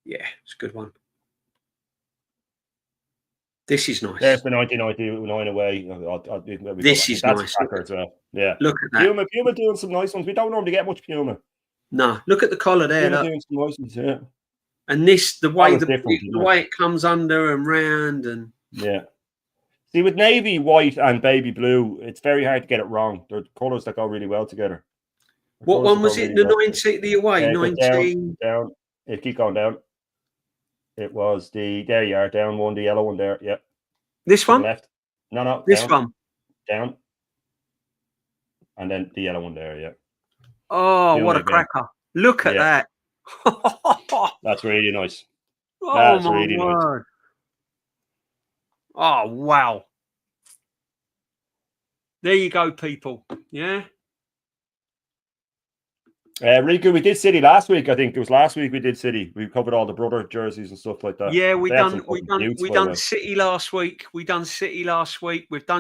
Yeah, it's a good one. This is nice. There's the 1999 away. This is nice. As well. Yeah. Look at that. Puma doing some nice ones. We don't normally get much Puma. No, look at the collar there. Puma doing some nice ones, yeah. And this, the way it comes under and round, and yeah. See, with navy, white, and baby blue, it's very hard to get it wrong. They're colours that go really well together. What one was it? The away 19 down. It keep going down. It was there you are, down one, the yellow one there. Yep. This one? Left. No. This down, one. Down. And then the yellow one there, yeah. Oh, what a cracker. Look at that. That's really nice. That's really nice. Oh, wow. There you go, people. Yeah. Really good. We did City last week. I think it was last week we did City. We covered all the brother jerseys and stuff like that. Yeah, we done City last week. We've done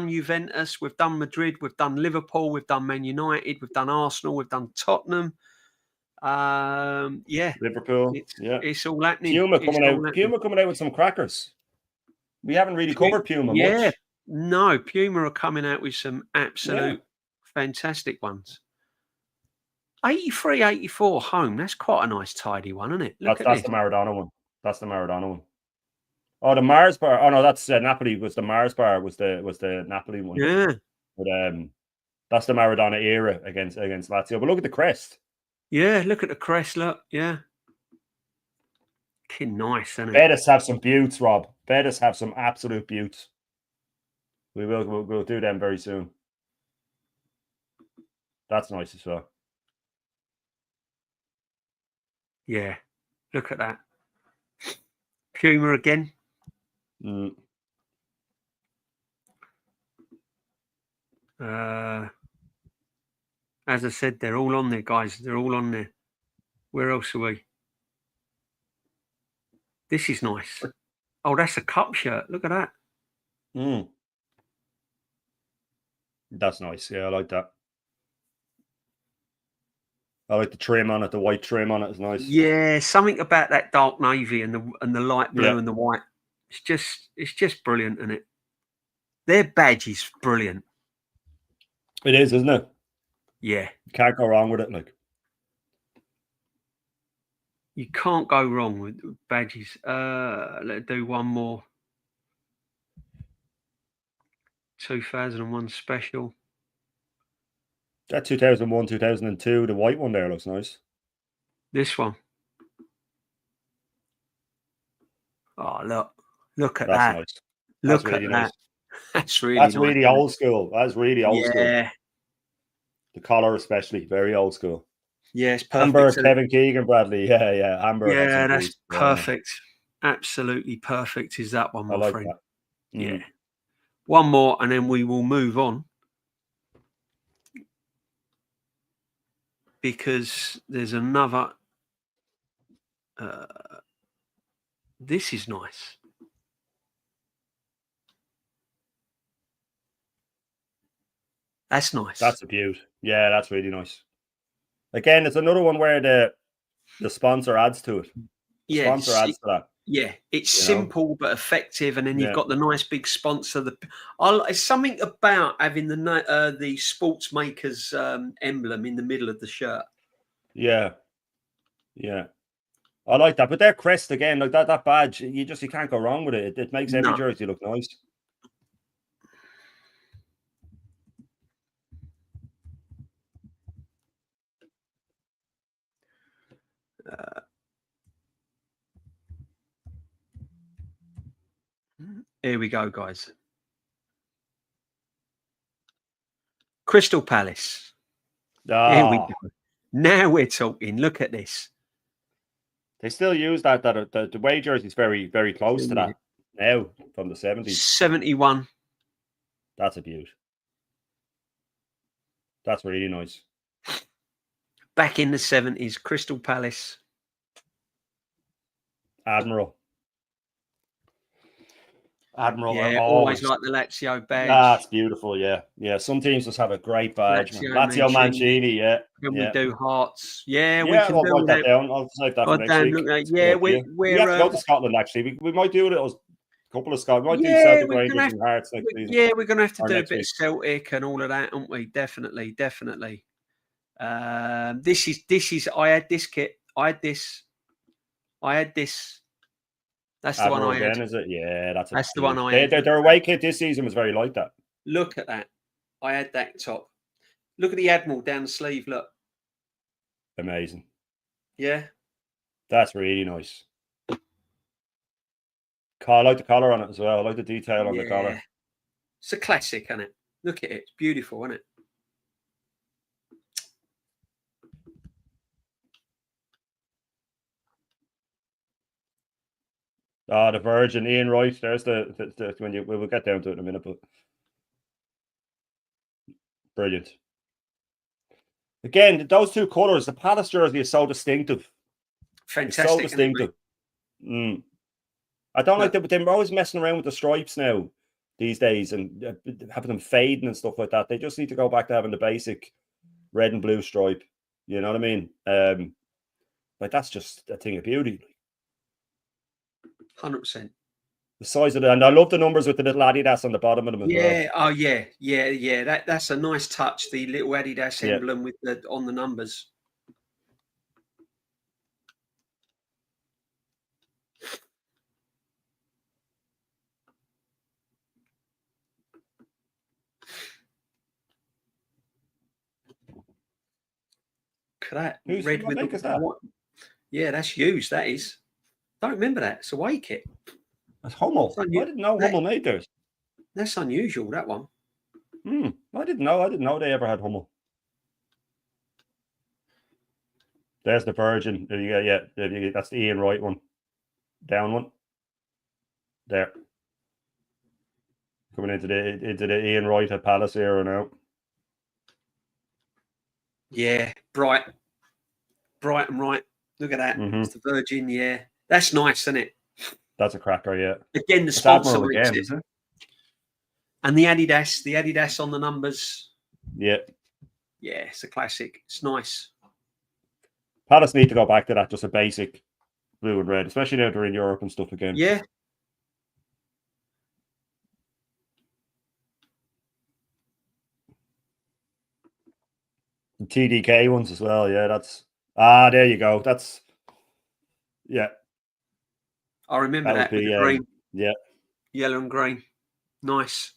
Juventus. We've done Madrid. We've done Liverpool. We've done Man United. We've done Arsenal. We've done Tottenham. Liverpool. It's all happening. Puma coming out with some crackers. We haven't really covered Puma much. No, Puma are coming out with some absolute fantastic ones. 83, 84 home. That's quite a nice, tidy one, isn't it? That's the Maradona one. That's the Maradona one. Oh, the Mars bar. Oh no, that's Napoli. Was the Mars bar? Was the Napoli one? Yeah. But that's the Maradona era against Lazio. But look at the crest. Yeah, look at the crest. Look, yeah. Nice, isn't it? Betis have some beauts, Rob. Betis have some absolute beauts. We'll do them very soon. That's nice as well. Yeah, look at that. Puma again. As I said, they're all on there, guys. They're all on there. Where else are we? This is nice. Oh, that's a cup shirt. Look at that. That's nice. Yeah, I like that. I like the trim on it. The white trim on it is nice. Yeah, something about that dark navy and the light blue and the white. It's just brilliant, isn't it? Their badge is brilliant. It is, isn't it? Yeah. You can't go wrong with it, like. You can't go wrong with badges. Let's do one more. 2001 special. That 2001, 2002, the white one there looks nice. This one. Oh, look at That's that. Nice. Look That's really at nice. that. That's really That's nice. really old school. That's really old school. Yeah. The collar especially, very old school. Yeah, it's perfect. Amber, Kevin Keegan, Bradley. Yeah. Amber. Yeah, that's perfect. Absolutely perfect is that one, my friend. That. Yeah. One more and then we will move on. Because there's another. This is nice. That's nice. That's a beaut. Yeah, that's really nice. Again, it's another one where the sponsor adds to it. The sponsor adds to that. Yeah, it's simple but effective, and then you've got the nice big sponsor. It's something about having the sports makers emblem in the middle of the shirt. Yeah, I like that. But their crest again, like that badge, you can't go wrong with it. It makes every jersey look nice. Here we go, guys. Crystal Palace. Here we go. Now we're talking. Look at this. They still use that. The away jersey is very, very close to that. now from the 70s. 71. That's a beaut. That's really nice. Back in the 70s, Crystal Palace. Admiral. Yeah, always like the Lazio badge. That's beautiful, yeah. Yeah, some teams just have a great badge. Lazio Mancini, yeah. Can we do hearts? Yeah, yeah, we can I'll do write that that. down. I'll save that for next week. Yeah, we have to go to Scotland, actually. We might do a couple of Scotland. We might do Celtic Rangers and Hearts next season. Yeah, we're going to have to do a bit of Celtic and all of that, aren't we? Definitely. This is. I had this kit. I had this. That's the Admiral one I had. Again, is it? Yeah, that's the one I had. Their away kit this season was very like that. Look at that. I had that top. Look at the Admiral down the sleeve. Look. Amazing. Yeah. That's really nice. I like the collar on it as well. I like the detail on the collar. It's a classic, isn't it? Look at it. It's beautiful, isn't it? The Virgin, Ian Wright. There's the we'll get down to it in a minute, but brilliant. Again, those two colours, the Palace jersey is so distinctive. Fantastic. It's so distinctive. I don't like that, but they're always messing around with the stripes now these days and having them fading and stuff like that. They just need to go back to having the basic red and blue stripe. You know what I mean? Like that's just a thing of beauty. 100%. The size of it, and I love the numbers with the little Adidas on the bottom of them as well. Oh yeah. That's a nice touch. The little Adidas emblem with on the numbers. Look at that. Red with that? Yeah, that's used. That is. Don't remember that. It's a away kit. That's Hummel. I didn't know Hummel made theirs. That's unusual, that one. I didn't know they ever had Hummel. There's the Virgin. There you go. Yeah, that's the Ian Wright one. Down one. There. Coming into the Ian Wright at Palace era now. Yeah, bright and right. Look at that. It's the Virgin. Yeah, that's nice, isn't it? That's a cracker. Yeah. Again, the sponsor again, is it? And the Adidas on the numbers. Yeah. Yeah, it's a classic. It's nice. Palace need to go back to that, just a basic blue and red, especially now they're in Europe and stuff again. Yeah. The TDK ones as well. Yeah, that's there you go. That's I remember that with the green. Yeah. Yellow and green. Nice.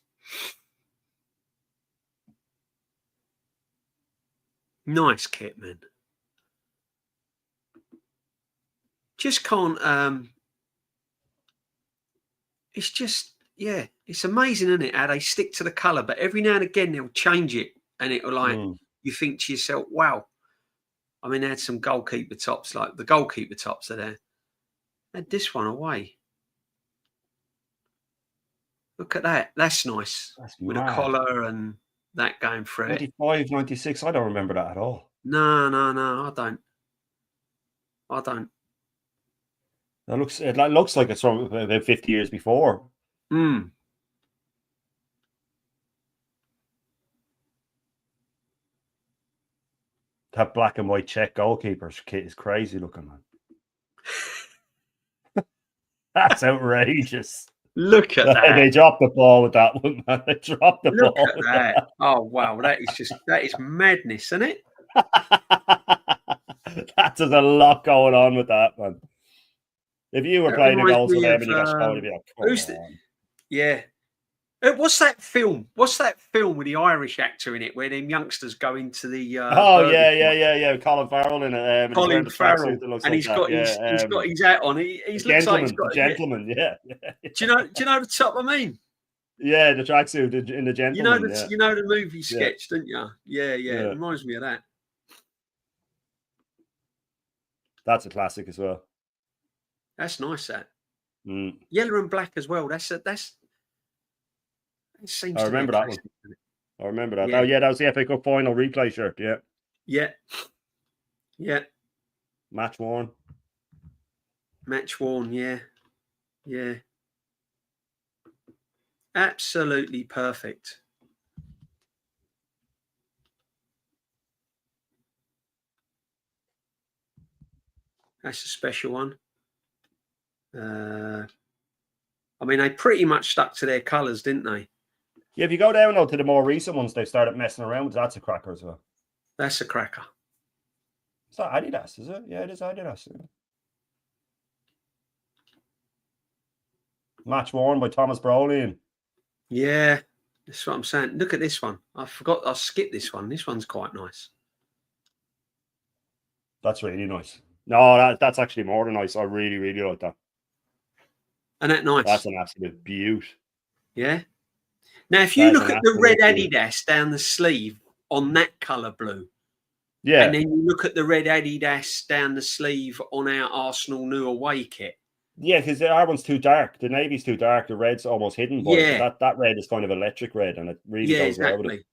Nice kit, man. Just can't it's just it's amazing, isn't it? How they stick to the colour, but every now and again they'll change it and it'll like you think to yourself, wow. I mean, they had some goalkeeper tops, like the goalkeeper tops are there. They had this one away. Look at that. That's nice. That's with a collar and that going through 95, 96. I don't remember that at all. No, I don't. It looks like it's from about 50 years before. That black and white Czech goalkeeper's kit is crazy looking, man. That's outrageous. Look at that. They dropped the ball with that one, man. They dropped the ball. Look at that. Oh, wow. That is madness, isn't it? That's a lot going on with that, man. If you were playing a goal for them and you got scored, you'd be like, yeah. What's that film? What's that film with the Irish actor in it where them youngsters go into the yeah. Colin Farrell in it. Colin Farrell, and he's got his hat on. He looks like he's got a gentleman. Yeah. Do you know the top I mean? Yeah, the tracksuit in the gentleman. You know the movie sketch, don't you? Yeah. It reminds me of that. That's a classic as well. That's nice. That Yellow and black as well. That's it seems I to remember be a that one. classic, doesn't it? I remember that. Yeah. Oh, yeah, that was the FA Cup final replay shirt. Yeah. Yeah. Yeah. Match worn. Match worn. Yeah. Yeah. Absolutely perfect. That's a special one. I mean, they pretty much stuck to their colours, didn't they? Yeah, if you go down though to the more recent ones, they started messing around with. That's a cracker as well. That's a cracker. It's not Adidas, is it? Yeah, it is Adidas. Yeah. Match worn by Thomas Brolin. Yeah, that's what I'm saying. Look at this one. I skipped this one. This one's quite nice. That's really nice. No, that's actually more than nice. I really, really like that. And that nice. That's an absolute beaut. Yeah. Now, if you look at the red Adidas down the sleeve on that colour blue, yeah, and then you look at the red Adidas down the sleeve on our Arsenal new away kit. Yeah, because our one's too dark. The navy's too dark. The red's almost hidden. Yeah. That red is kind of electric red, and it really goes well with it.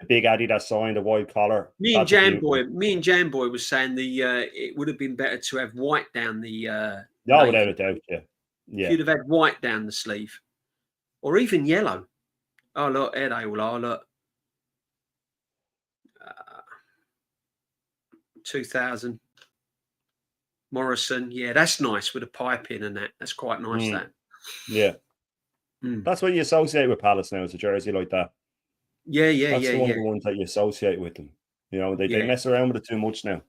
The big Adidas sign, the white collar. Me and Jamboy was saying it would have been better to have white down the. No, without a doubt. Yeah. If you'd have had white down the sleeve, or even yellow. Oh look, there they all are. Look. 2000. Morrison, yeah, that's nice with a pipe in and that. That's quite nice. That. Yeah. That's what you associate with Palace now, is a jersey like that. Yeah, That's one of the ones that you associate with them. You know, they mess around with it too much now.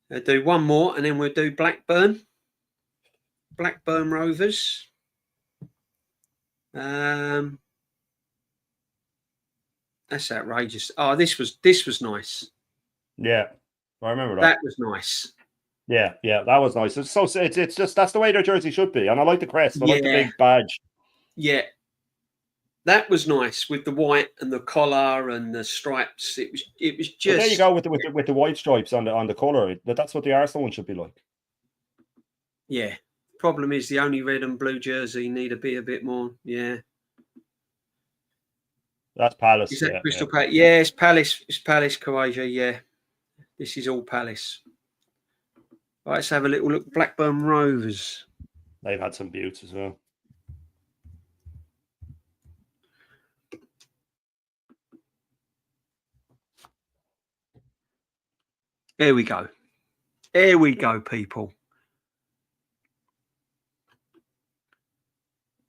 They'll do one more and then we'll do Blackburn Rovers. That's outrageous. Oh, this was nice. Yeah, I remember that. That was nice. Yeah, that was nice. It's just that's the way their jersey should be, and I like the crest. I like the big badge. Yeah, that was nice with the white and the collar and the stripes. It was just. Well, there you go with the white stripes on the collar. That's what the Arsenal one should be like. Yeah. Problem is the only red and blue jersey need to be a bit more. Yeah. That's Palace. Is that Crystal Palace? Yeah, it's Palace. It's Palace, Kawaja. Yeah. This is all Palace. Right, let's have a little look. Blackburn Rovers. They've had some beauts as well. There we go. There we go, people.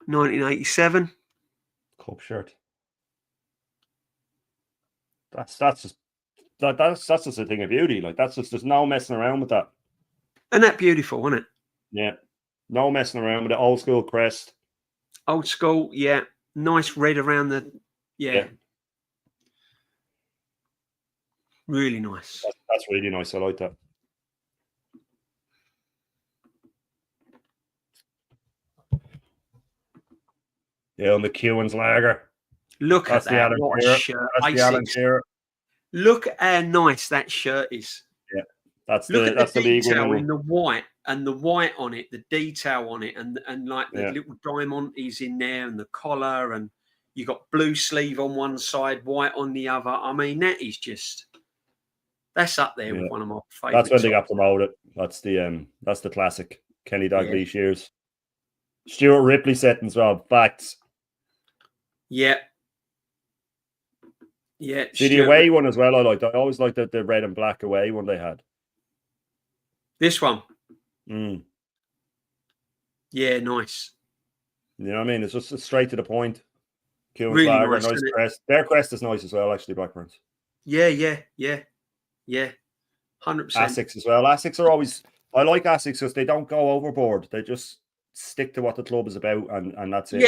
1987. Cup shirt. That's just a thing of beauty. Like there's no messing around with that. And that beautiful, isn't it? Yeah. No messing around with the old school crest. Old school, yeah. Nice red around the yeah. Really nice. That's really nice. I like that. Yeah, on the Kewan's lager. Look at that. What a shirt. That's the Alan Shearer. Look at how nice that shirt is. Yeah. That's the detail league in the white and the white on it, the detail on it, and like the little diamonds in there and the collar, and you got blue sleeve on one side, white on the other. I mean, that's up there with one of my favourites. That's when they got promoted. That's the classic Kenny Dalglish years. Stuart Ripley settings, Rob. Facts. Yeah. Yeah. See the away one as well. I always liked the red and black away one they had. This one. Yeah, nice. You know what I mean? It's just straight to the point. Really nice crest. Their crest is nice as well, actually, Blackburn's. Yeah. 100%. Asics as well. Asics are always. I like Asics because they don't go overboard. They just stick to what the club is about, and that's it.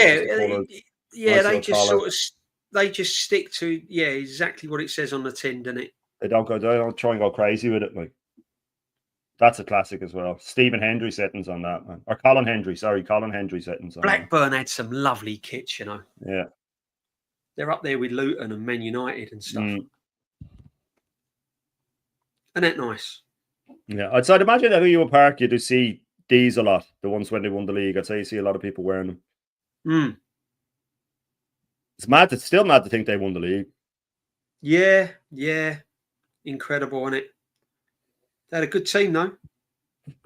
They just stick to exactly what it says on the tin, doesn't it? They don't try and go crazy with it. Like that's a classic as well. Stephen Hendry settings on that, man. Or Colin Hendry settings on Blackburn had some lovely kits, you know. Yeah. They're up there with Luton and Man United and stuff. Isn't that nice? Yeah, I'd imagine at Ewan Park you do see these a lot. The ones when they won the league. I'd say you see a lot of people wearing them. It's mad. It's still mad to think they won the league. Yeah. Incredible, isn't it? They had a good team, though.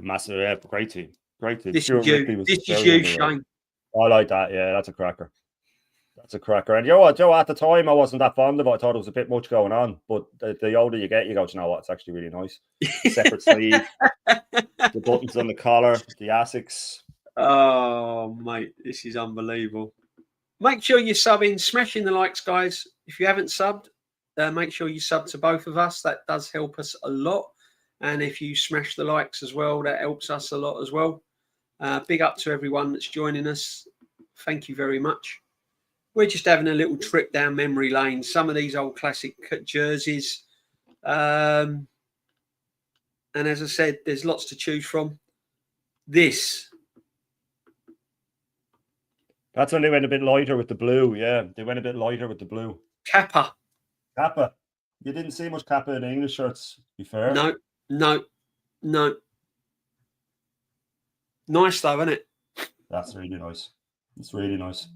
Massive, yeah, great team. This is you, Shane. I like that. Yeah, that's a cracker. And you know what, Joe? At the time, I wasn't that fond of it. I thought there was a bit much going on. But the older you get, you go, you know what? It's actually really nice. Separate sleeve, the buttons on the collar, the Asics. Oh, mate, this is unbelievable. Make sure you're subbing, smashing the likes, guys. If you haven't subbed, make sure you sub to both of us. That does help us a lot. And if you smash the likes as well, that helps us a lot as well. Big up to everyone that's joining us. Thank you very much. We're just having a little trip down memory lane. Some of these old classic jerseys. And as I said, there's lots to choose from. This. That's when they went a bit lighter with the blue. Yeah, they went a bit lighter with the blue. Kappa. You didn't see much Kappa in English shirts, to be fair. No. Nice though, isn't it? That's really nice. It's really nice.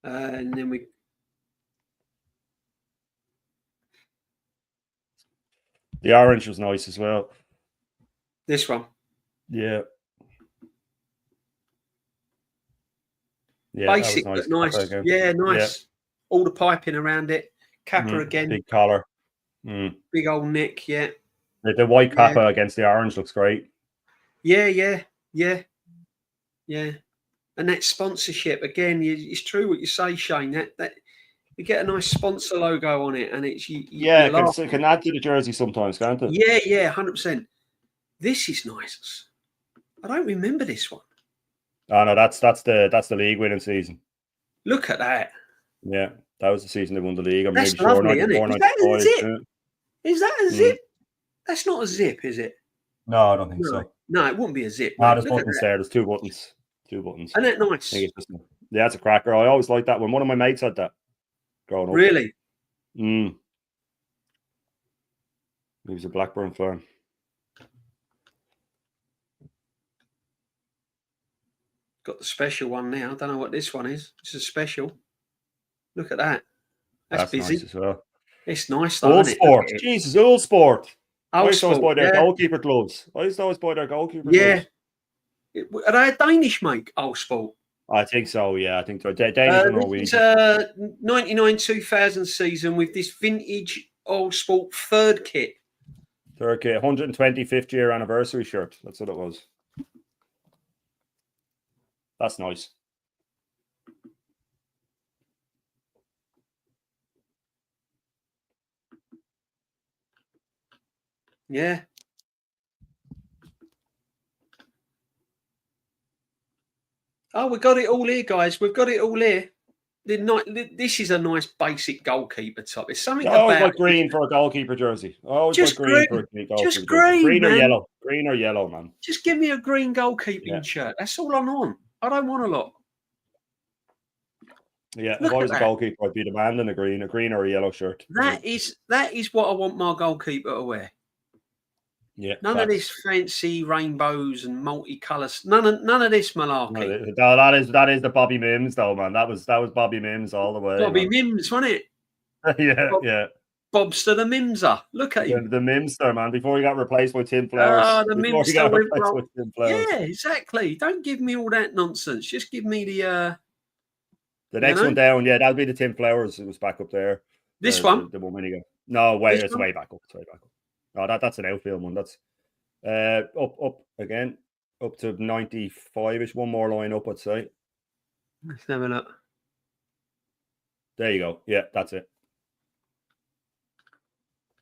And then the orange was nice as well. This one. Yeah. Basic, nice. But nice. Yeah, nice. Yeah. All the piping around it. Kappa again. Big collar. Big old neck, yeah. The white Kappa against the orange looks great. Yeah. And that sponsorship, again, it's true what you say, Shane. That you get a nice sponsor logo on it, and it's it can add to the jersey sometimes, can't it? Yeah, 100%. This is nice. I don't remember this one. Oh no, that's the league winning season. Look at that. Yeah, that was the season they won the league. I'm that's lovely, isn't it? Is that a zip? Yeah. Is that a zip? That's not a zip, is it? No, I don't think so. No, it wouldn't be a zip. No, there's buttons there. There's two buttons. Isn't that nice? Yeah, it's a cracker. I always liked that one. One of my mates had that growing up. Really? He was a Blackburn fan. Got the special one now. I don't know what this one is. It's a special. Look at that. That's busy. Nice as well. It's nice though, All isn't sport. it? Jesus, all sport. I used to always buy their goalkeeper gloves. Gloves. Are they a Danish make? All sport. I think so, yeah. I think so. Danish and Norwegian. It's 99-2000 season with this vintage All Sport third kit. 125th year anniversary shirt. That's what it was. That's nice. Yeah. Oh, we got it all here, guys. We've got it all here. This is a nice basic goalkeeper top. It's something I always like green for a goalkeeper jersey. I always like green for a goalkeeper jersey. Green or yellow. Green or yellow, man. Just give me a green goalkeeping shirt. That's all I want. I don't want a lot. Yeah, if I was a goalkeeper, I'd be demanding a green or a yellow shirt. That is what I want my goalkeeper to wear. Yeah, none of this fancy rainbows and multicolours. None of this malarkey. No, that is the Bobby Mims though, man. That was Bobby Mims all the way. Bobby Mims, wasn't it? yeah. Bobster the Mimser. Look at him. The Mimster, man. Before he got replaced by Tim Flowers. Oh, the Mimster. Yeah, exactly. Don't give me all that nonsense. Just give me the next one down. Yeah, that'll be the Tim Flowers. It was back up there. This one? The one minute ago. No, wait, it's way back up. It's way back up. No, that's an outfield one. That's up again, up to 95-ish. One more line up, I'd say. Let's have a look. There you go. Yeah, that's it.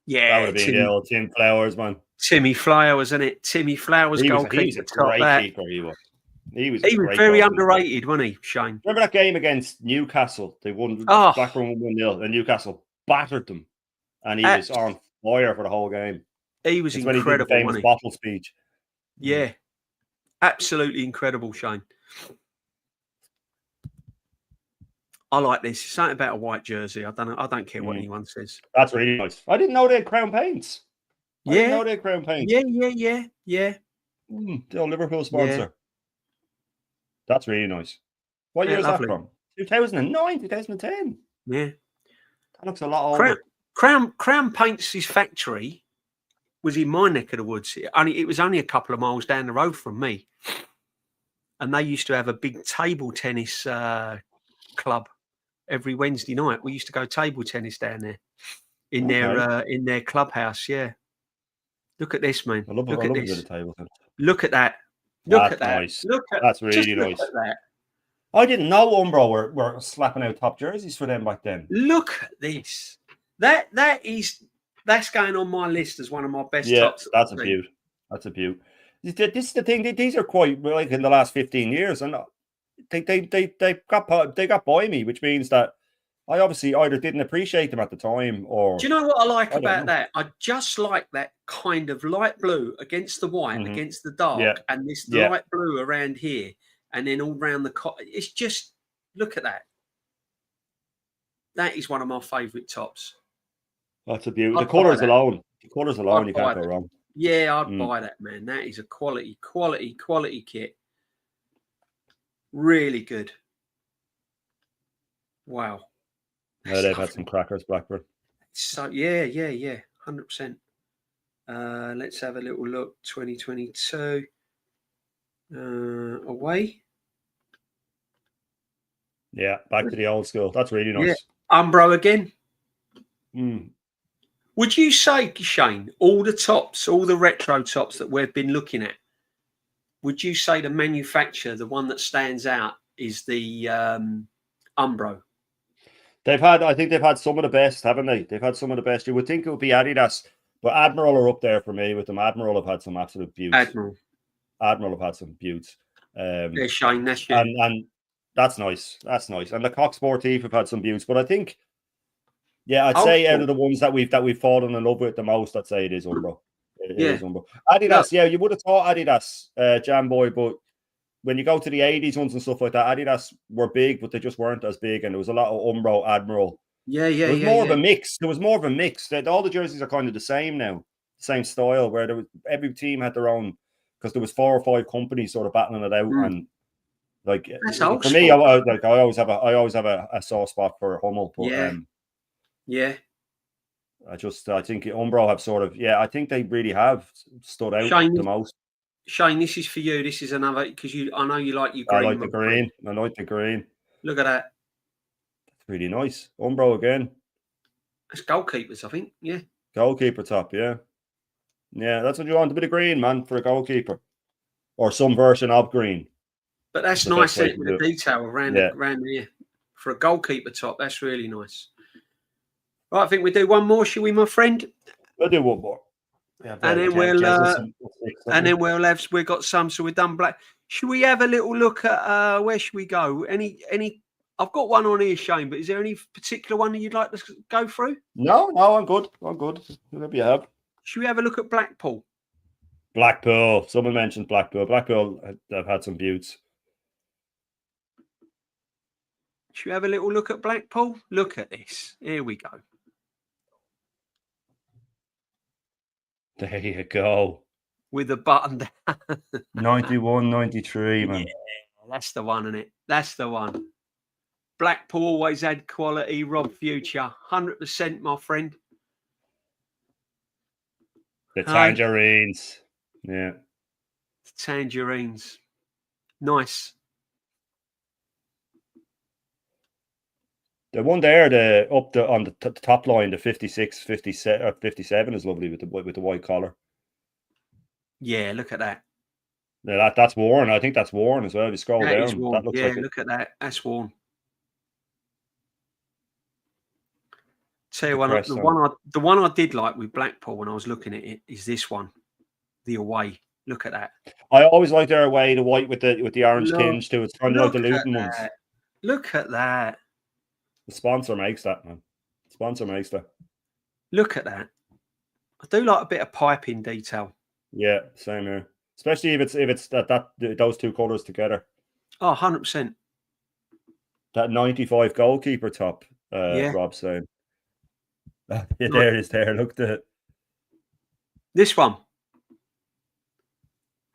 Yeah, that would have been the old Tim Flowers, man. Timmy Flowers, isn't it? Timmy Flowers, goalkeeper. He was a great keeper. He was very underrated, wasn't he, Shane? Remember that game against Newcastle? They won. Blackburn won 1-0, and Newcastle battered them, and he was on fire for the whole game. He was incredible. When he did the famous bottle speech. Yeah, absolutely incredible, Shane. I like this. Something about a white jersey. I don't care what Mm. anyone says. That's really nice. I didn't know they had Crown Paints. I didn't know they had Crown Paints. Yeah. The old Liverpool Yeah. sponsor. That's really nice. What year is that from? 2009, 2010. Yeah. That looks a lot older. Crown Paints' factory was in my neck of the woods. It was only a couple of miles down the road from me. And they used to have a big table tennis club every Wednesday night. We used to go table tennis down there in their clubhouse. Yeah. Look at this, man. I love Look at a this. bit of table tennis. Look at that. Look at that. Nice. Look at That's really nice. Look at that. I didn't know Umbro were slapping out top jerseys for them back then. Look at this. That's going on my list as one of my best tops. That's a beaut. That's a beaut. This is the thing. These are quite like in the last 15 years, and they got by me, which means that I obviously either didn't appreciate them at the time, or do you know what I like about that? I just like that kind of light blue against the white, against the dark, and this light blue around here, and then all around the. It's just look at that. That is one of my favourite tops. That's a beauty. The colours alone, you can't go wrong. Yeah, I'd buy that, man. That is a quality kit. Really good. Wow. No, they've had some crackers, Blackburn. So yeah, 100%. Let's have a little look. 2022 away. Yeah, back to the old school. That's really nice. Yeah. Umbro again. Mm. Would you say, Shane, all the tops, all the retro tops that we've been looking at, would you say the manufacturer, the one that stands out, is the Umbro? I think they've had some of the best, haven't they? They've had some of the best. You would think it would be Adidas, but Admiral are up there for me with them. Admiral have had some absolute beauts. Admiral have had some beauts. Yeah, Shane, that's you. And that's nice. That's nice. And the Coq Sportif have had some beauts, but I think, I'd say out of the ones that we've fallen in love with the most, I'd say it is Umbro. It is Umbro. Adidas, you would have thought Adidas, Jamboy, but when you go to the 80s ones and stuff like that, Adidas were big, but they just weren't as big. And there was a lot of Umbro, Admiral. There was more of a mix. There was more of a mix. All the jerseys are kind of the same now, same style, where every team had their own, because there was 4 or 5 companies sort of battling it out. And like for me, I always have a soft spot for Huddle. But I think Umbro have sort of, I think they really have stood out the most. Shane, this is for you. This is another, because I know you like your green. I like the green. I like the green. Look at that. That's really nice. Umbro again. That's goalkeepers, I think. Yeah. Goalkeeper top, yeah. Yeah, that's what you want, a bit of green, man, for a goalkeeper. Or some version of green. But that's nice with the detail around here. For a goalkeeper top, that's really nice. Right, I think we do one more, shall we, my friend? We'll do one more. And then we've got some, so we've done black. Should we have a little look at where should we go? Any I've got one on here, Shane, but is there any particular one that you'd like to go through? No, I'm good. Whatever you have. Should we have a look at Blackpool? Blackpool. Someone mentioned Blackpool. Blackpool have had some beauts. Should we have a little look at Blackpool? Look at this. Here we go. There you go. With the button down. 91, 93, man. Yeah, that's the one, isn't it? That's the one. Blackpool always had quality. Rob Future. 100%, my friend. The tangerines. Yeah. The tangerines. Nice. The one there, on the top line, the 56, 57 is lovely with the white collar. Yeah, look at that. Yeah, that's worn. I think that's worn as well. If you scroll down, that looks like look at that. That's worn. Tell you what, the one I did like with Blackpool when I was looking at it is this one, the away. Look at that. I always like their away, the white with the orange tinge too. It's kind of like the Luton ones. Look at that. The sponsor makes that, man. The sponsor makes that. Look at that. I do like a bit of piping detail. Yeah, same here. Especially if it's those two colours together. Oh, 100%. That 95 goalkeeper top, Rob saying. Yeah, there it is there. Look at it. This one.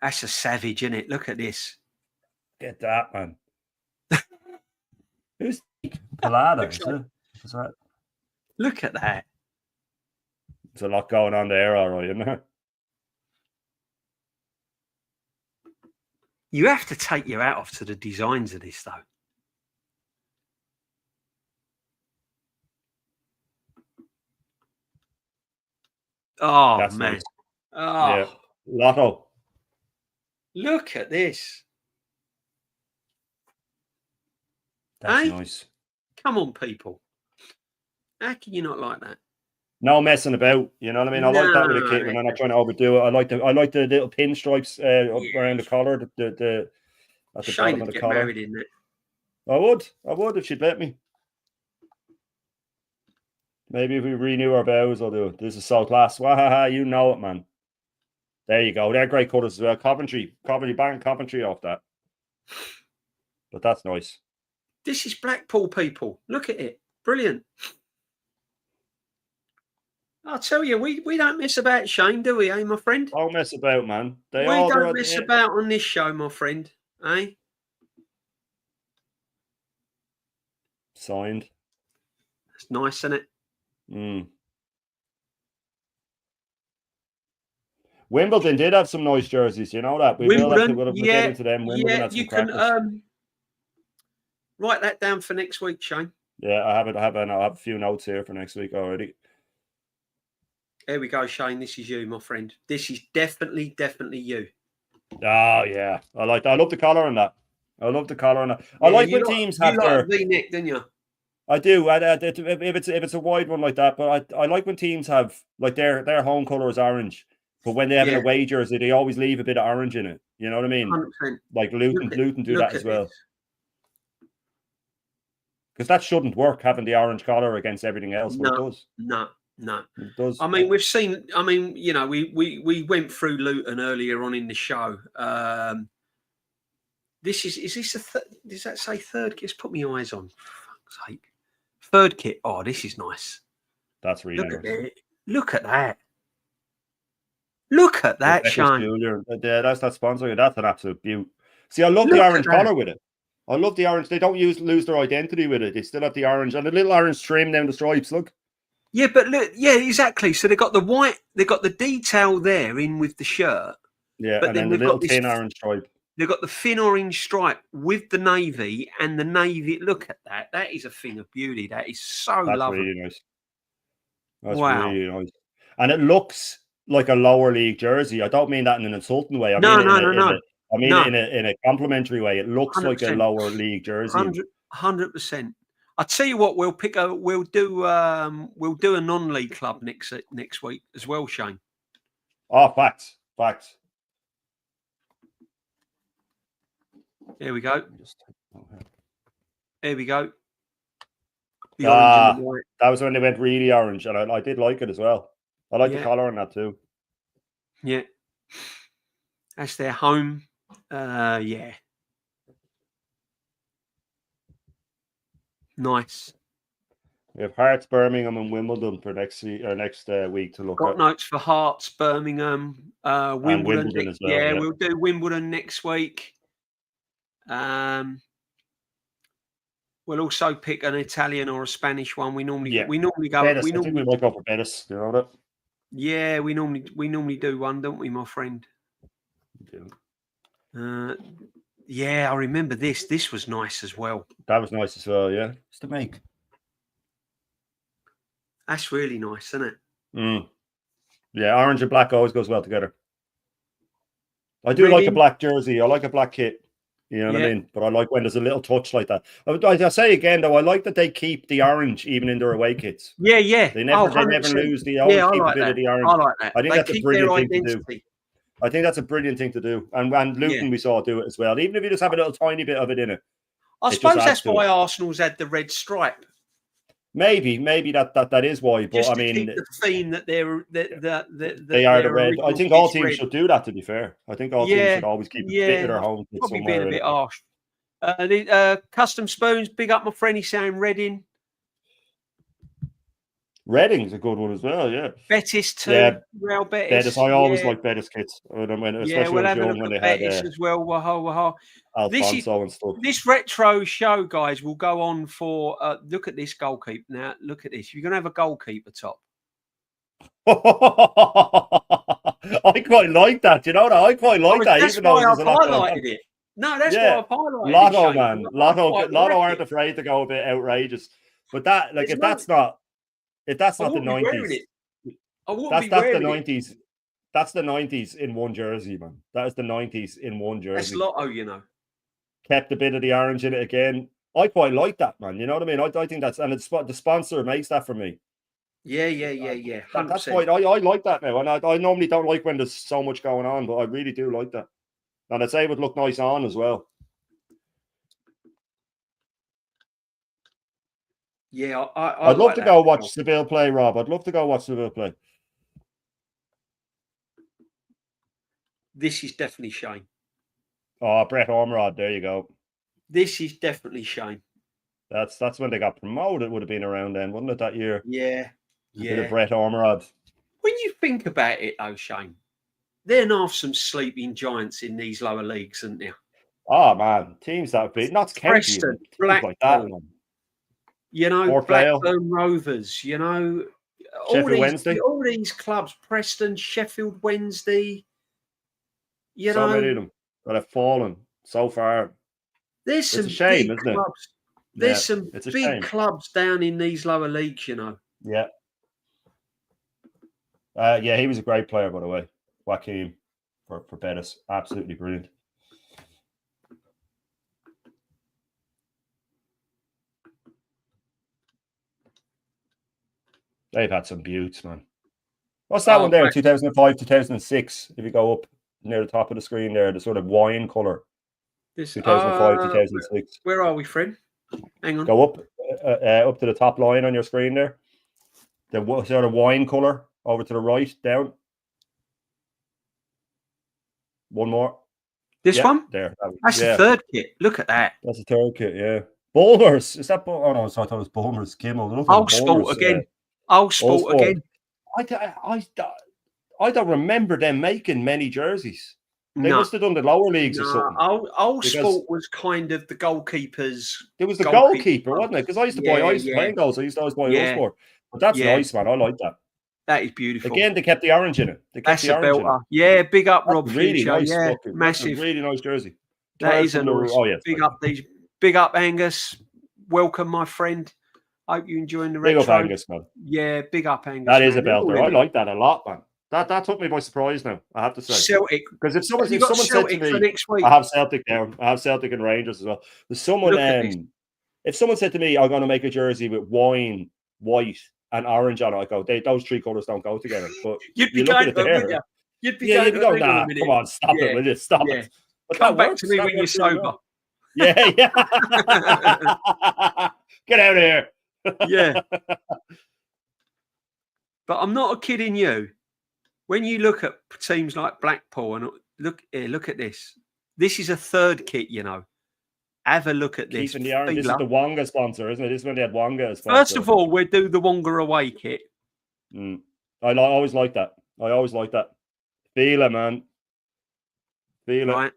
That's a savage, isn't it? Look at this. Get that, man. Who's Collada? Is that? Look at that. There's a lot going on there, all right, isn't there? You have to take your hat off to the designs of this, though. Oh, that's man. Nice. Oh. Yeah. Lotto. Look at this. That's nice. Come on, people. How can you not like that? No messing about. You know what I mean? I like that with a kit when I'm not trying to overdo it. I like the little pinstripes around the collar, at the bottom of the collar. Married in it. I would if she'd let me. Maybe if we renew our vows, I'll do it. This is so class. Wahaha, you know it, man. There you go. They're great colours as well. Coventry bang Coventry off that. But that's nice. This is Blackpool, people. Look at it. Brilliant. I'll tell you, we don't mess about, Shane, do we, my friend? Don't mess about, man. We don't mess about on this show, my friend, Signed. That's nice, isn't it? Wimbledon did have some nice jerseys, you know that. We'll get into them. Wimbledon had some you can write that down for next week, Shane. Yeah, I have a few notes here for next week already. There we go, Shane. This is you, my friend. This is definitely you. Oh yeah, I love the collar on that. I love the collar on that. I like when teams have their V-neck, don't you? I do. If it's a wide one like that, but I like when teams have like their home color is orange, but when they have an away jersey, they always leave a bit of orange in it. You know what I mean? 100%. Like Luton do that as well. Because that shouldn't work, having the orange collar against everything else, but it does. No. It does. I mean, you know, we went through Luton earlier on in the show. Is this does that say third kit? Just put my eyes on. For fuck's sake. Third kit. Oh, this is nice. That's really nice. Look at that. Look at that, Sean. Yeah, that's that sponsor. That's an absolute beaut. See, I love the orange collar with it. I love the orange. They don't lose their identity with it. They still have the orange and the little orange trim down the stripes. Look. Yeah, but look, yeah, exactly. So they got the white, they got the detail there in with the shirt. Yeah, but and then the little thin orange stripe. They've got the thin orange stripe with the navy and the navy. Look at that. That is a thing of beauty. That is so lovely. That's really nice. That's really nice. And it looks like a lower league jersey. I don't mean that in an insulting way. No. I mean in a complimentary way. It looks 100%. Like a lower league jersey. 100%. I'll tell you what, we'll do a non-league club next week as well, Shane. Oh, facts. There we go. There we go. The orange and the white. That was when they went really orange, and I did like it as well. I like the collar on that too. Yeah. That's their home. Yeah. Nice. We have Hearts, Birmingham, and Wimbledon for next week to look at. Got notes for Hearts, Birmingham, Wimbledon as well. Yeah, we'll do Wimbledon next week. We'll also pick an Italian or a Spanish one. We normally go. Betis. I think we might go for Betis. You know that? Yeah, we normally do one, don't we, my friend? We do. Yeah, I remember this. This was nice as well. That was nice as well, yeah. It's to make. That's really nice, isn't it? Yeah, orange and black always goes well together. I do like a black jersey. I like a black kit. You know what I mean? But I like when there's a little touch like that. I say again, though, I like that they keep the orange even in their away kits. Yeah. They never lose the always keep a bit of the orange. I like that. I think that's a brilliant thing to do. I think that's a brilliant thing to do. And Luton, we saw do it as well. Even if you just have a little tiny bit of it in it. I suppose that's why Arsenal's had the red stripe. Maybe that is why. But just I mean, the theme that they are the red. I think all teams should do that. To be fair, I think all teams should always keep a bit of their home. Probably being a bit harsh. Custom Spoons, big up my friend. He's saying Reading. Reading's a good one as well, yeah. Betis too. Yeah, Real Betis. I always like Betis kits. Especially when I was young when they Betis had as well. Waha. Alfonso and stuff. This retro show, guys, will go on for. Look at this goalkeeper now. Look at this. You're gonna have a goalkeeper top. I quite like that. You know that I quite like that. That's even though why I've highlighted it. No, that's why I've highlighted Lotto, it. man. Lotto aren't afraid to go a bit outrageous. But that, like, if that's not the 90s, that's the 90s. That's the 90s in one jersey, man. That is the 90s in one jersey. That's Lotto, you know. Kept a bit of the orange in it again. I quite like that, man. You know what I mean? I think that's, and it's the sponsor makes that for me. Yeah. 100%. That's quite. I like that now, and I normally don't like when there's so much going on, but I really do like that. And I'd say it would look nice on as well. Yeah, I'd love to go watch Seville play, Rob. I'd love to go watch Seville play. This is definitely Shane. Oh, Brett Ormerod, there you go. This is definitely Shane. That's when they got promoted. It would have been around then, wouldn't it, that year? Yeah. A bit of Brett Ormerod. When you think about it, though, Shane, there are some sleeping giants in these lower leagues, isn't there? Oh, man. Teams that have been... Not Preston, Blackpool, like that, you know, Blackburn Rovers, you know... All these clubs, Preston, Sheffield Wednesday... You know, many of them that have fallen so far. There's some shame, big isn't clubs. It? There's some big clubs down in these lower leagues, you know. Yeah. Yeah, he was a great player, by the way. Joaquin for Betis. Absolutely brilliant. They've had some beauts, man. What's that one there? 2005, 2006. If you go up near the top of the screen there, the sort of wine color. 2005, 2006. Where are we, friend? Hang on. Go up to the top line on your screen there. The sort of wine color over to the right, down. One more. This one? There. That's the third kit. Look at that. That's the third kit, yeah. Bulmers. Is that? Oh no, I thought it was Bulmers. Kimmel. Old Sport again. Old Sport again. I don't remember them making many jerseys. They must have done the lower leagues or something. Old Sport was kind of the goalkeepers. It was the goalkeeper, wasn't it? Because I used to play goals. I used to always buy Old Sport. But that's nice, man. I like that. That is beautiful. Again, they kept the orange in it. That's a belter. Yeah, big up Rob really Future. Nice massive. Really nice jersey. That is a nice. Big up Angus. Welcome, my friend. Hope you're enjoying the retro. Big up Angus, man. Yeah, big up Angus. That is a belter. I like that a lot, man. That took me by surprise now, I have to say. Celtic. Because if someone said to me, I have Celtic down. I have Celtic and Rangers as well. There's someone, if someone said to me, I'm going to make a jersey with wine, white, and orange on it, I go, those three colours don't go together. But you'd be going to there. You'd be going, nah, come on, stop it, will you? Stop it. But come back to me when you're sober. Yeah. Get out of here. Yeah. But I'm not kidding you. When you look at teams like Blackpool and look at this. This is a third kit, you know. Have a look at this. This is the Wonga sponsor, isn't it? This is when they had Wonga as sponsor. First of all, we'll do the Wonga away kit. I always like that. Feel it, man. Feel it. Right.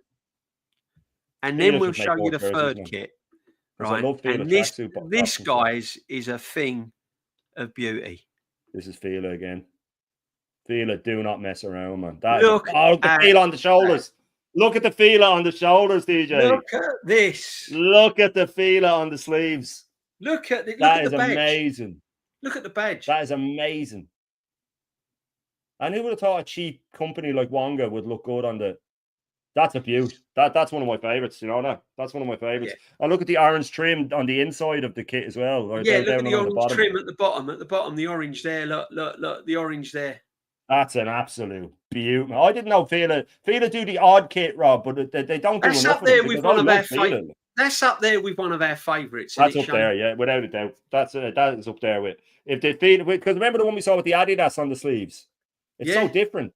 And then we'll show you the third kit. Right. And this guys is a thing of beauty. This is Fila again. Fila, do not mess around, man. Look the feel on the shoulders. Look at the Fila on the shoulders, DJ. Look at this. Look at the Fila on the sleeves. Look at the badge. Amazing. Look at the badge. That is amazing. And who would have thought a cheap company like Wonga would look good on the... That's a beaut. That's one of my favourites, you know that? That's one of my favourites. Yeah. And look at the orange trim on the inside of the kit as well. Yeah, look at the orange trim at the bottom, the orange there. Look, the orange there. That's an absolute beaut. I didn't know Fila do the odd kit, Rob, but they don't do enough. That's up there with one of our favourites. That's up there with one of our favourites. That's up there, yeah, without a doubt. That is up there with if they Fila, because remember the one we saw with the Adidas on the sleeves. It's so different.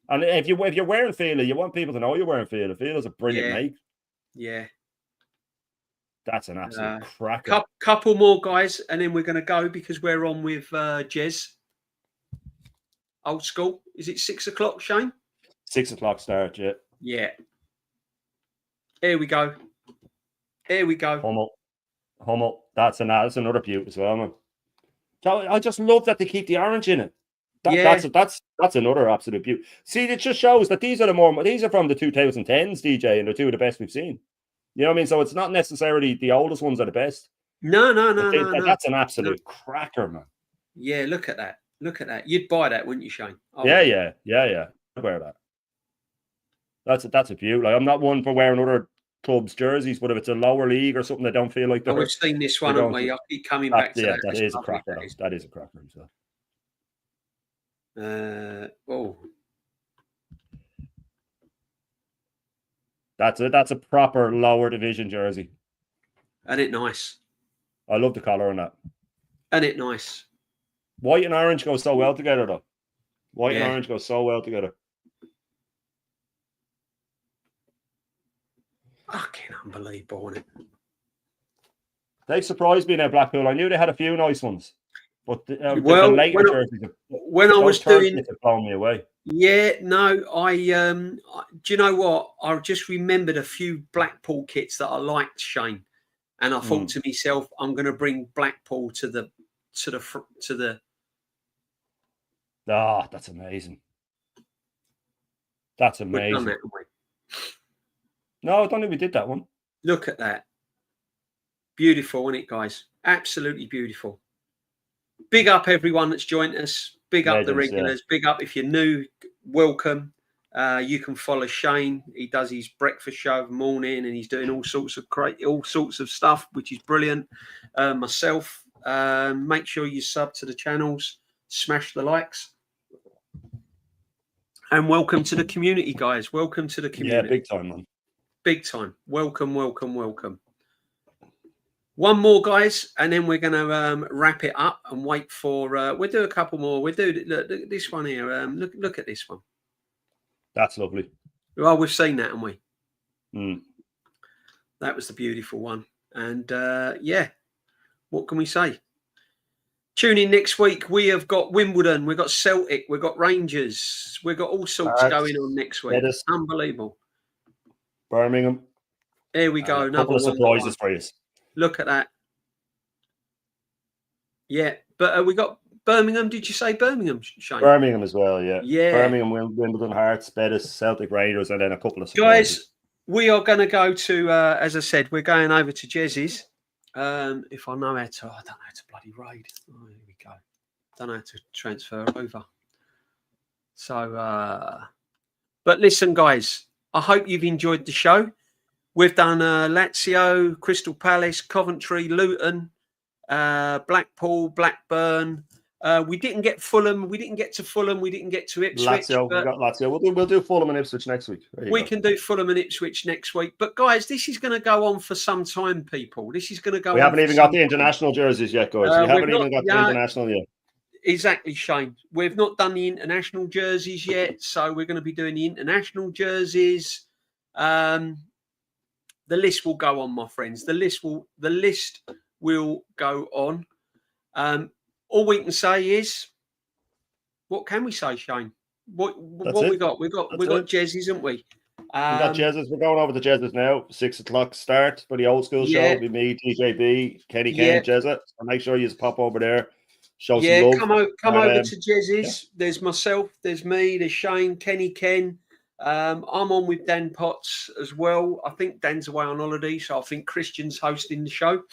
And if you're wearing Fila, you want people to know you're wearing Fila. Fila's a brilliant make. Yeah. That's an absolute cracker. Couple more, guys, and then we're going to go because we're on with Jez. Old school. Is it 6 o'clock, Shane? 6 o'clock start, yeah. Yeah. Here we go. Here we go. Hummel. That's another beaut as well, man. So I just love that they keep the orange in it. That's another absolute beaut. See, it just shows that these are from the 2010s, DJ, and they're two of the best we've seen. You know what I mean? So it's not necessarily the oldest ones are the best. No. That's an absolute cracker, man. Yeah, look at that. Look at that. You'd buy that, wouldn't you, Shane? Yeah. I'd wear that. That's a beaut. Like, I'm not one for wearing other clubs' jerseys, but if it's a lower league or something, I don't feel like we've seen this one, haven't we? I keep coming back to that. That is a cracker. That is a cracker himself. That's a proper lower division jersey. Ain't it nice? I love the collar on that. Ain't it nice? White and orange go so well together, though. White and orange go so well together. Fucking unbelievable, isn't it? They surprised me now, Blackpool. I knew they had a few nice ones, but the later jerseys when I was doing have blown me away. Yeah, no, I do you know what? I just remembered a few Blackpool kits that I liked, Shane, and I thought to myself, I'm going to bring Blackpool to the. Ah, that's amazing. That's amazing. We've done that, haven't we? No, I don't think we did that one. Look at that. Beautiful, isn't it, guys? Absolutely beautiful. Big up everyone that's joined us. Big up the regulars. Yeah. Big up if you're new. Welcome. You can follow Shane. He does his breakfast show in the morning, and he's doing all sorts of stuff, which is brilliant. Myself, make sure you sub to the channels, smash the likes, and welcome to the community, guys. Welcome to the community. Yeah, big time, man. Big time. Welcome. One more, guys, and then we're going to wrap it up and wait for. We'll do a couple more. We'll do look this one here. Look at this one. That's lovely. Well, we've seen that, haven't we? Mm. That was the beautiful one. And what can we say? Tune in next week. We have got Wimbledon. We've got Celtic. We've got Rangers. We've got all sorts going on next week. Unbelievable. Birmingham. Here we go. A couple of surprises for you. Look at that. Yeah, but we got Birmingham. Did you say Birmingham, Shane? Birmingham as well, yeah. Yeah. Birmingham, Wimbledon, Hearts, Betis, Celtic, Rangers, and then a couple of surprises. Guys, we are going to go to, as I said, we're going over to Jez's. If I know how to, I don't know how to bloody raid. Oh, here we go. Don't know how to transfer over. So, but listen, guys, I hope you've enjoyed the show. We've done Lazio, Crystal Palace, Coventry, Luton, Blackpool, Blackburn. We didn't get Fulham. We didn't get to Fulham. We didn't get to Ipswich. Lazio, we got Lazio. We'll do Fulham and Ipswich next week. We can do Fulham and Ipswich next week. But guys, this is going to go on for some time, people. This is going to go. We haven't even got the international jerseys yet, guys. We haven't even got the international yet. Exactly, Shane. We've not done the international jerseys yet, so we're going to be doing the international jerseys. The list will go on, my friends. The list will go on. All we can say is, what can we say, Shane? What we got? We got Jezzies, haven't we? We got Jezzies. We're going over to Jezzies now. 6 o'clock start for the old school show. It'll be me, DJB, Kenny Ken, Jezza. So make sure you pop over there. Show some love. Come over to Jezzies. Yeah. There's myself. There's me. There's Shane, Kenny Ken. I'm on with Dan Potts as well. I think Dan's away on holiday, so I think Christian's hosting the show.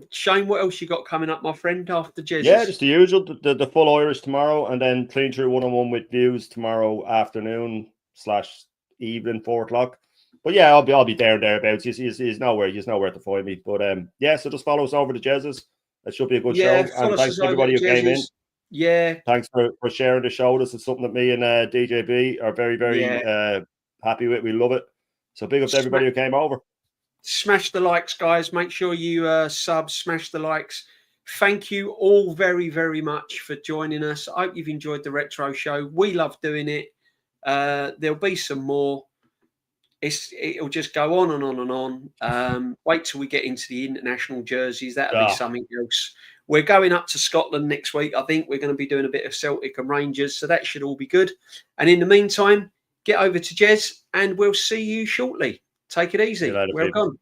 Shane, what else you got coming up, my friend, after Jezzies? Yeah, just the usual, the full Irish tomorrow, and then Clean Through 101 with views tomorrow afternoon / evening, 4 o'clock. But yeah, I'll be there and thereabouts. He's nowhere to find me. But so just follow us over to Jezzies. It should be a good show. And thanks to everybody who came in. Yeah. Thanks for sharing the show. This is something that me and DJB are very, very happy with. We love it. So big up to everybody who came over. Smash the likes, guys. Make sure you sub, smash the likes. Thank you all very, very much for joining us. I hope you've enjoyed the retro show. We love doing it. There'll be some more. it'll just go on and on and on. Wait till we get into the international jerseys. That'll be something else. We're going up to Scotland next week. I think we're going to be doing a bit of Celtic and Rangers, so that should all be good. And in the meantime, get over to Jez, and we'll see you shortly. Take it easy. Well gone.